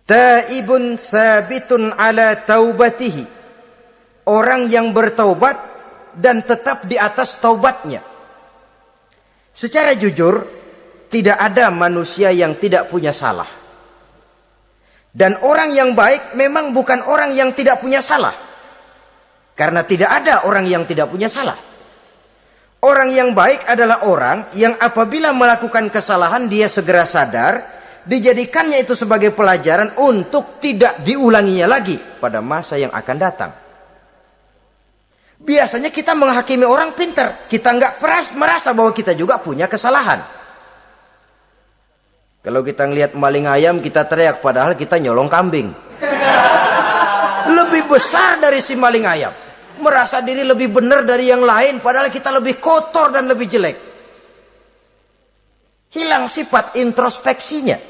Speaker 1: taibun sabitun ala taubatihi, orang yang bertaubat dan tetap di atas taubatnya. Secara jujur, tidak ada manusia yang tidak punya salah. Dan orang yang baik memang bukan orang yang tidak punya salah. Karena tidak ada orang yang tidak punya salah. Orang yang baik adalah orang yang apabila melakukan kesalahan dia segera sadar, dijadikannya itu sebagai pelajaran untuk tidak diulanginya lagi pada masa yang akan datang. Biasanya kita menghakimi orang pintar, kita nggak merasa bahwa kita juga punya kesalahan. Kalau kita ngelihat maling ayam kita teriak, padahal kita nyolong kambing. Lebih besar dari si maling ayam, merasa diri lebih benar dari yang lain, padahal kita lebih kotor dan lebih jelek. Hilang sifat introspeksinya.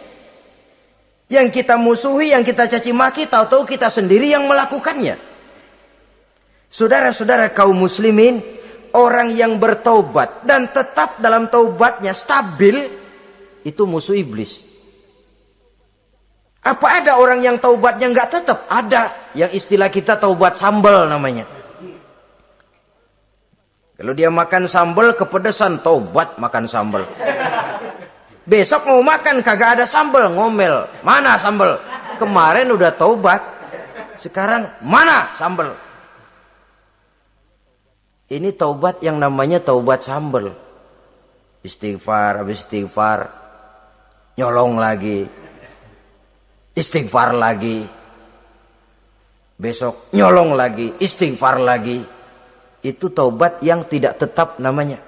Speaker 1: Yang kita musuhi, yang kita caci maki, tahu-tahu kita sendiri yang melakukannya. Saudara-saudara kaum muslimin, orang yang bertaubat dan tetap dalam taubatnya stabil, itu musuh iblis. Apa ada orang yang taubatnya nggak tetap? Ada. Yang istilah kita taubat sambal namanya. Kalau dia makan sambal kepedesan, taubat makan sambal. Besok mau makan kagak ada sambal, ngomel. Mana sambal? Kemarin udah taubat, sekarang mana sambal? Ini taubat yang namanya taubat sambal. Istighfar, habis istighfar nyolong lagi, istighfar lagi, besok nyolong lagi, istighfar lagi. Itu taubat yang tidak tetap namanya.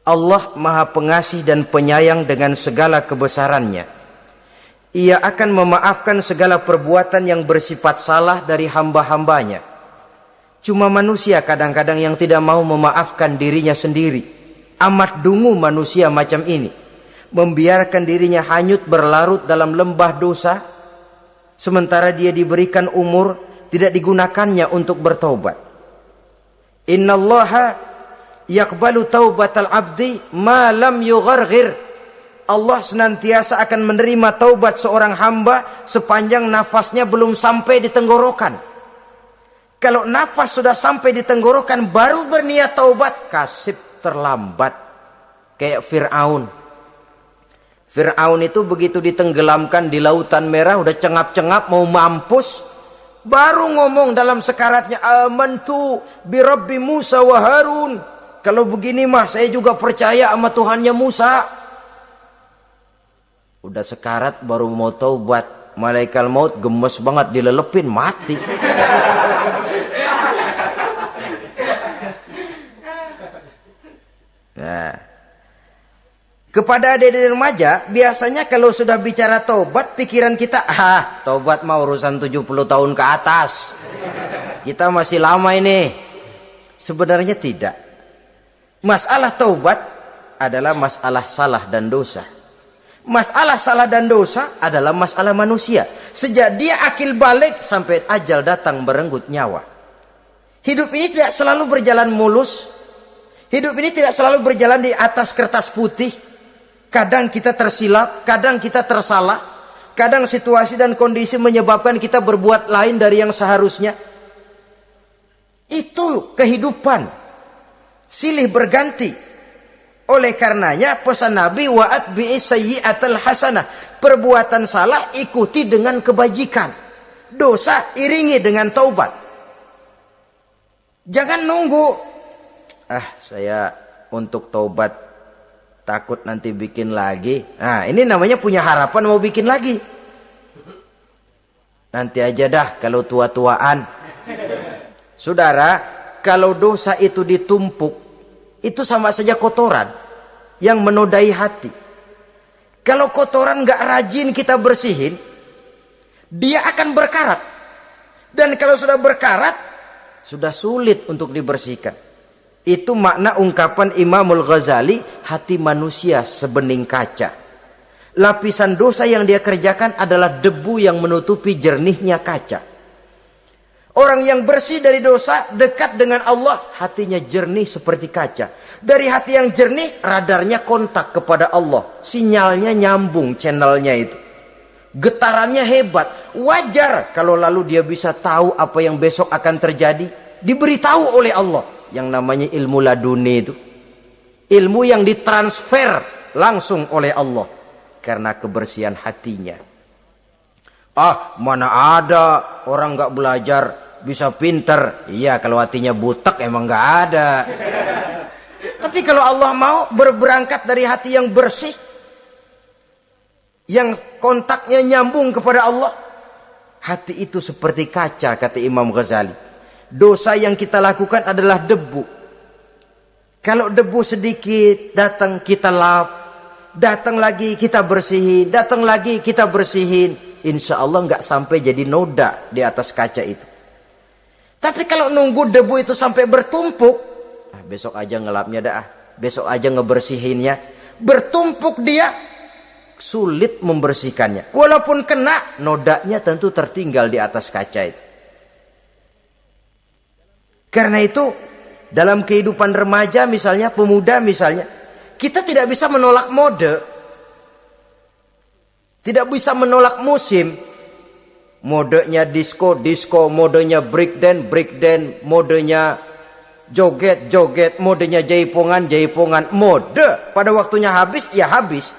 Speaker 1: Allah Maha Pengasih dan Penyayang dengan segala kebesarannya. Ia akan memaafkan segala perbuatan yang bersifat salah dari hamba-hambanya. Cuma manusia kadang-kadang yang tidak mau memaafkan dirinya sendiri. Amat dungu manusia macam ini, membiarkan dirinya hanyut berlarut dalam lembah dosa, sementara dia diberikan umur tidak digunakannya untuk bertaubat. Innallaha yaqbalu taubatal abdi ma lam yugharghir. Allah senantiasa akan menerima taubat seorang hamba sepanjang nafasnya belum sampai di tenggorokan. Kalau nafas sudah sampai di tenggorokan baru berniat taubat, kasib terlambat. Kayak Fir'aun. Fir'aun itu begitu ditenggelamkan di lautan merah, udah cengap-cengap mau mampus, baru ngomong dalam sekaratnya, amantu bi Rabbi Musa wa Harun. Kalau begini mah saya juga percaya sama Tuhannya Musa. Udah sekarat baru mau taubat, malaikat maut gemes banget dilelepin, mati. Nah, kepada adik-adik remaja, biasanya kalau sudah bicara taubat, pikiran kita, taubat mah urusan 70 tahun ke atas. Kita masih lama ini. Sebenarnya tidak. Masalah taubat adalah masalah salah dan dosa. Masalah salah dan dosa adalah masalah manusia. Sejak dia akil balik sampai ajal datang berenggut nyawa. Hidup ini tidak selalu berjalan mulus. Hidup ini tidak selalu berjalan di atas kertas putih. Kadang kita tersilap, kadang kita tersalah. Kadang situasi dan kondisi menyebabkan kita berbuat lain dari yang seharusnya. Itu kehidupan. Silih berganti. Oleh karenanya pesan Nabi, wa'at bi'i sayyi'atal hasanah. Perbuatan salah ikuti dengan kebajikan. Dosa iringi dengan taubat. Jangan nunggu. Saya untuk taubat takut nanti bikin lagi. Nah, ini namanya punya harapan mau bikin lagi. Nanti aja dah kalau tua-tuaan. Saudara, kalau dosa itu ditumpuk, itu sama saja kotoran yang menodai hati. Kalau kotoran gak rajin kita bersihin, dia akan berkarat. Dan kalau sudah berkarat, sudah sulit untuk dibersihkan. Itu makna ungkapan Imamul Ghazali, hati manusia sebening kaca. Lapisan dosa yang dia kerjakan adalah debu yang menutupi jernihnya kaca. Orang yang bersih dari dosa, dekat dengan Allah, hatinya jernih seperti kaca. Dari hati yang jernih, radarnya kontak kepada Allah. Sinyalnya nyambung channelnya itu. Getarannya hebat. Wajar kalau lalu dia bisa tahu apa yang besok akan terjadi. Diberitahu oleh Allah. Yang namanya ilmu laduni itu. Ilmu yang ditransfer langsung oleh Allah. Karena kebersihan hatinya. Ah, mana ada orang gak belajar bisa pinter. Iya, kalau hatinya butek emang gak ada. Tapi kalau Allah mau berberangkat dari hati yang bersih, yang kontaknya nyambung kepada Allah, hati itu seperti kaca, kata Imam Ghazali. Dosa yang kita lakukan adalah debu. Kalau debu sedikit datang kita lap, datang lagi kita bersihin, datang lagi kita bersihin, insya Allah nggak sampai jadi noda di atas kaca itu. Tapi kalau nunggu debu itu sampai bertumpuk, besok aja ngelapnya dah, besok aja ngebersihinnya, bertumpuk dia, sulit membersihkannya. Walaupun kena, nodanya tentu tertinggal di atas kaca itu. Karena itu dalam kehidupan remaja misalnya, pemuda misalnya, kita tidak bisa menolak mode, tidak bisa menolak musim. Modenya disco, modenya breakdance, modenya joget, modenya jaipongan, mode. Pada waktunya habis, ya habis.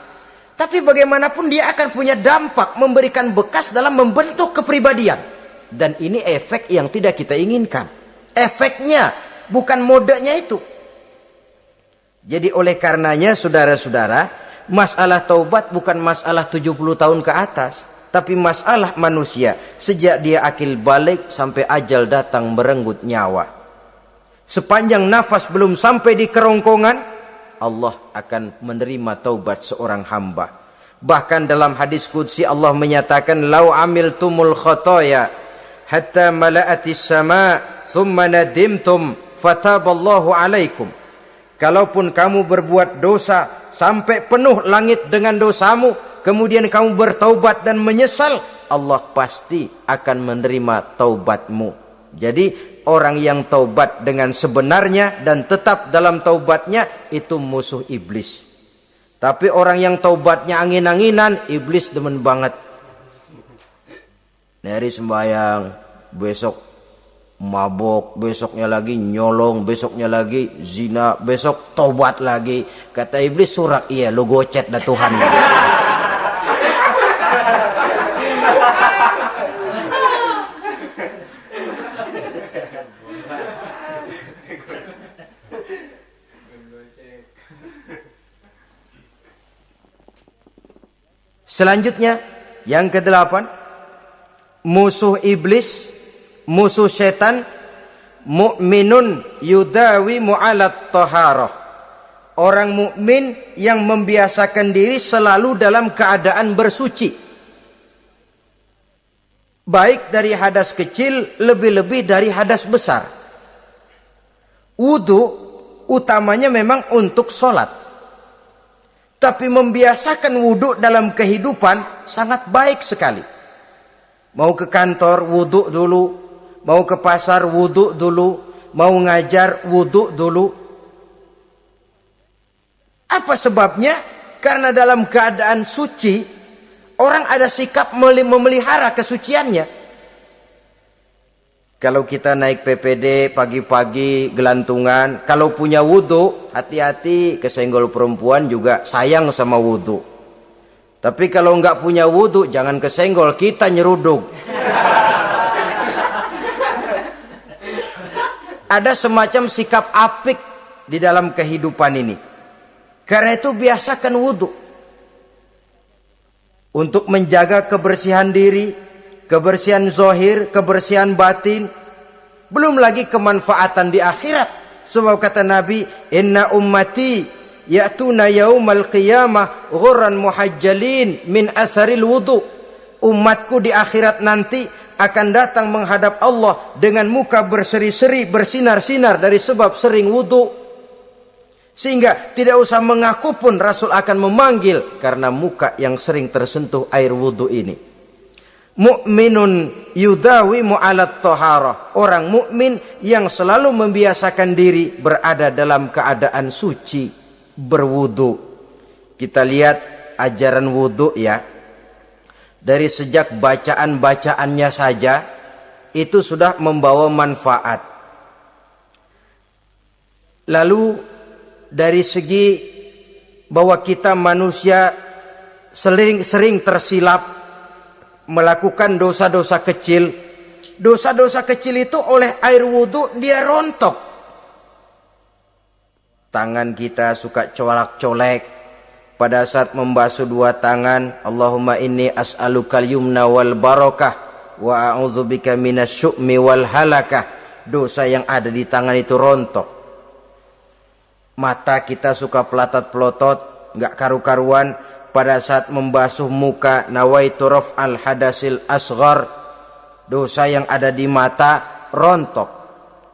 Speaker 1: Tapi bagaimanapun dia akan punya dampak, memberikan bekas dalam membentuk kepribadian. Dan ini efek yang tidak kita inginkan. Efeknya, bukan modenya itu. Jadi oleh karenanya saudara-saudara, masalah taubat bukan masalah 70 tahun ke atas, tapi masalah manusia sejak dia akil balik sampai ajal datang merenggut nyawa. Sepanjang nafas belum sampai di kerongkongan, Allah akan menerima taubat seorang hamba. Bahkan dalam hadis qudsi Allah menyatakan, "Lau amiltumul khotoya hatta mala'atis sama thumma nadimtum fataballahu alaikum." Kalaupun kamu berbuat dosa sampai penuh langit dengan dosamu, kemudian kamu bertaubat dan menyesal, Allah pasti akan menerima taubatmu. Jadi orang yang taubat dengan sebenarnya dan tetap dalam taubatnya itu musuh iblis. Tapi orang yang taubatnya angin-anginan, iblis demen banget. Dari sembahyang, besok mabok, besoknya lagi nyolong, besoknya lagi zina, besok taubat lagi. Kata iblis, surak, iya lu gocet dah Tuhan. Selanjutnya yang ke-8, musuh iblis, musuh setan, mukminun yudawi mu'alat taharah. Orang mukmin yang membiasakan diri selalu dalam keadaan bersuci. Baik dari hadas kecil, lebih-lebih dari hadas besar. Wudu utamanya memang untuk sholat. Tapi membiasakan wudu dalam kehidupan sangat baik sekali. Mau ke kantor wudu dulu, mau ke pasar wudu dulu, mau ngajar wudu dulu. Apa sebabnya? Karena dalam keadaan suci, orang ada sikap memelihara kesuciannya. Kalau kita naik PPD pagi-pagi gelantungan, kalau punya wudu, hati-hati kesenggol perempuan juga sayang sama wudu. Tapi kalau nggak punya wudu, jangan kesenggol, kita nyeruduk. Ada semacam sikap apik di dalam kehidupan ini. Karena itu biasakan wudu. Untuk menjaga kebersihan diri, kebersihan zahir, kebersihan batin, belum lagi kemanfaatan di akhirat. Sebab kata Nabi, inna ummati ya'tuna yaumal qiyamah ghurran muhajjalin min asaril wudu. Umatku di akhirat nanti akan datang menghadap Allah dengan muka berseri-seri, bersinar-sinar dari sebab sering wudu. Sehingga tidak usah mengaku pun Rasul akan memanggil karena muka yang sering tersentuh air wudu ini. Mu'minun yudawimu alat toharah. Orang mukmin yang selalu membiasakan diri berada dalam keadaan suci, berwudu. Kita lihat ajaran wudu ya. Dari sejak bacaan-bacaannya saja itu sudah membawa manfaat. Lalu dari segi bahwa kita manusia sering tersilap melakukan dosa-dosa kecil. Dosa-dosa kecil itu oleh air wudhu dia rontok. Tangan kita suka colak-colek pada saat membasuh dua tangan. Allahumma inni as'alukal yumna wal barakah wa a'udzubika minasyu'mi wal halakah. Dosa yang ada di tangan itu rontok. Mata kita suka pelatat-pelotot, nggak karu-karuan. Pada saat membasuh muka, nawaitu raf'al hadasil asghar, dosa yang ada di mata rontok.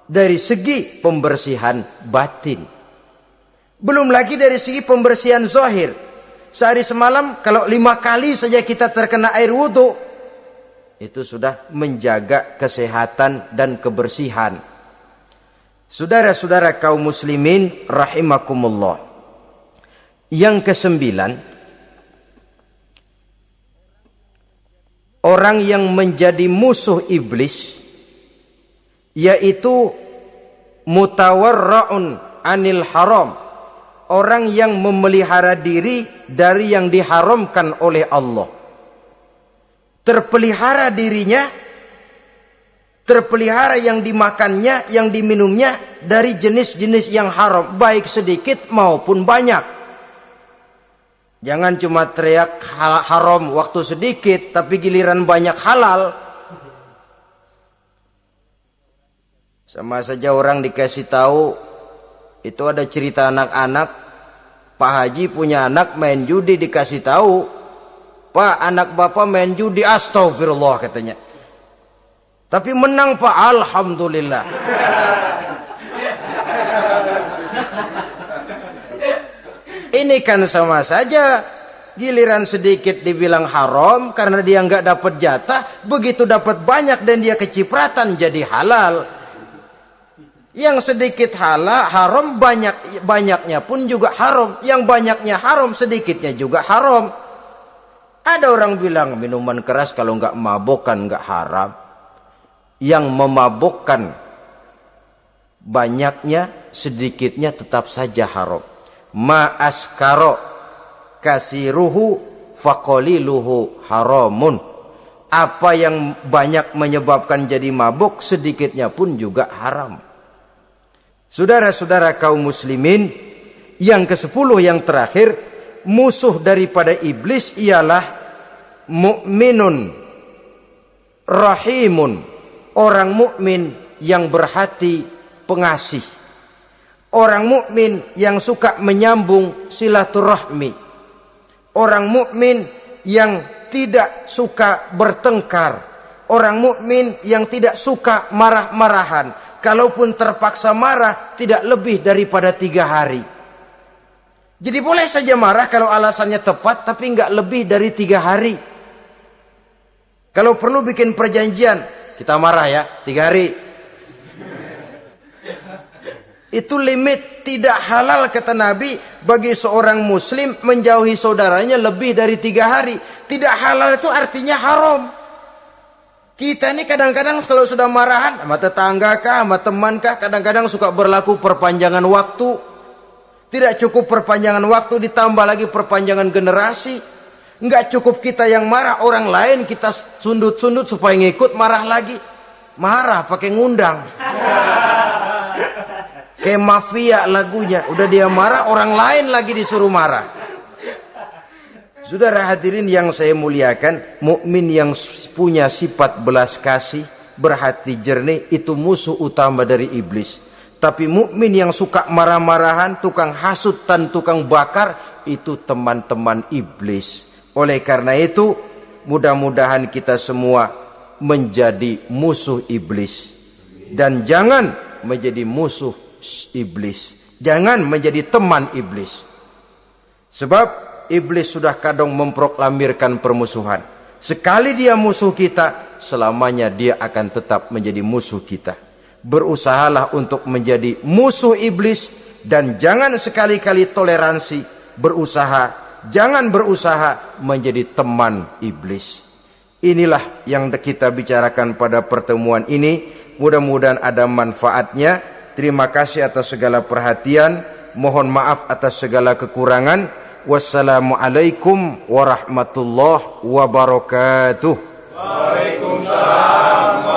Speaker 1: Dari segi pembersihan batin, belum lagi dari segi pembersihan zahir. Sehari semalam kalau 5 kali saja kita terkena air wudu, itu sudah menjaga kesehatan dan kebersihan. Saudara-saudara kaum muslimin rahimakumullah. Yang ke-9, orang yang menjadi musuh iblis yaitu mutawarra'un anil haram. Orang yang memelihara diri dari yang diharamkan oleh Allah. Terpelihara dirinya, terpelihara yang dimakannya, yang diminumnya dari jenis-jenis yang haram, baik sedikit maupun banyak. Jangan cuma teriak haram waktu sedikit, tapi giliran banyak halal. Sama saja orang dikasih tahu, itu ada cerita anak-anak, Pak Haji punya anak main judi, dikasih tahu, Pak anak bapak main judi, astagfirullah katanya. Tapi menang Pak, alhamdulillah. Ini kan sama saja, giliran sedikit dibilang haram karena dia nggak dapat jatah, begitu dapat banyak dan dia kecipratan jadi halal. Yang sedikit haram, banyaknya pun juga haram. Yang banyaknya haram, sedikitnya juga haram. Ada orang bilang minuman keras kalau nggak mabokkan nggak haram. Yang memabokkan banyaknya, sedikitnya tetap saja haram. Ma askaro kasiruhu faqaliluhu haramun. Apa yang banyak menyebabkan jadi mabuk, sedikitnya pun juga haram. Saudara-saudara kaum muslimin, yang ke-10 yang terakhir, musuh daripada iblis ialah mukminun rahimun, orang mukmin yang berhati pengasih. Orang mukmin yang suka menyambung silaturahmi. Orang mukmin yang tidak suka bertengkar. Orang mukmin yang tidak suka marah-marahan. Kalaupun terpaksa marah, tidak lebih daripada 3 hari. Jadi boleh saja marah kalau alasannya tepat, tapi nggak lebih dari 3 hari. Kalau perlu bikin perjanjian, kita marah ya 3 hari. Itu limit. Tidak halal kata Nabi bagi seorang muslim menjauhi saudaranya lebih dari 3 hari. Tidak halal itu artinya haram. Kita ini kadang-kadang kalau sudah marahan sama tetangga kah, sama teman kah, kadang-kadang suka berlaku perpanjangan waktu. Tidak cukup perpanjangan waktu, ditambah lagi perpanjangan generasi. Enggak cukup kita yang marah, orang lain kita sundut-sundut supaya ngikut marah lagi. Marah pakai ngundang. Kayak mafia lagunya, udah dia marah, orang lain lagi disuruh marah. Saudara hadirin yang saya muliakan, mukmin yang punya sifat belas kasih, berhati jernih, itu musuh utama dari iblis. Tapi mukmin yang suka marah-marahan, tukang hasut dan tukang bakar, itu teman-teman iblis. Oleh karena itu, mudah-mudahan kita semua menjadi musuh iblis. Dan jangan menjadi musuh iblis. Jangan menjadi teman iblis. Sebab iblis sudah kadang memproklamirkan permusuhan. Sekali dia musuh kita, selamanya dia akan tetap menjadi musuh kita. Berusahalah untuk menjadi musuh iblis dan jangan sekali-kali toleransi. Jangan berusaha menjadi teman iblis. Inilah yang kita bicarakan pada pertemuan ini. Mudah-mudahan ada manfaatnya. Terima kasih atas segala perhatian. Mohon maaf atas segala kekurangan. Wassalamualaikum warahmatullahi wabarakatuh.
Speaker 2: Waalaikumsalam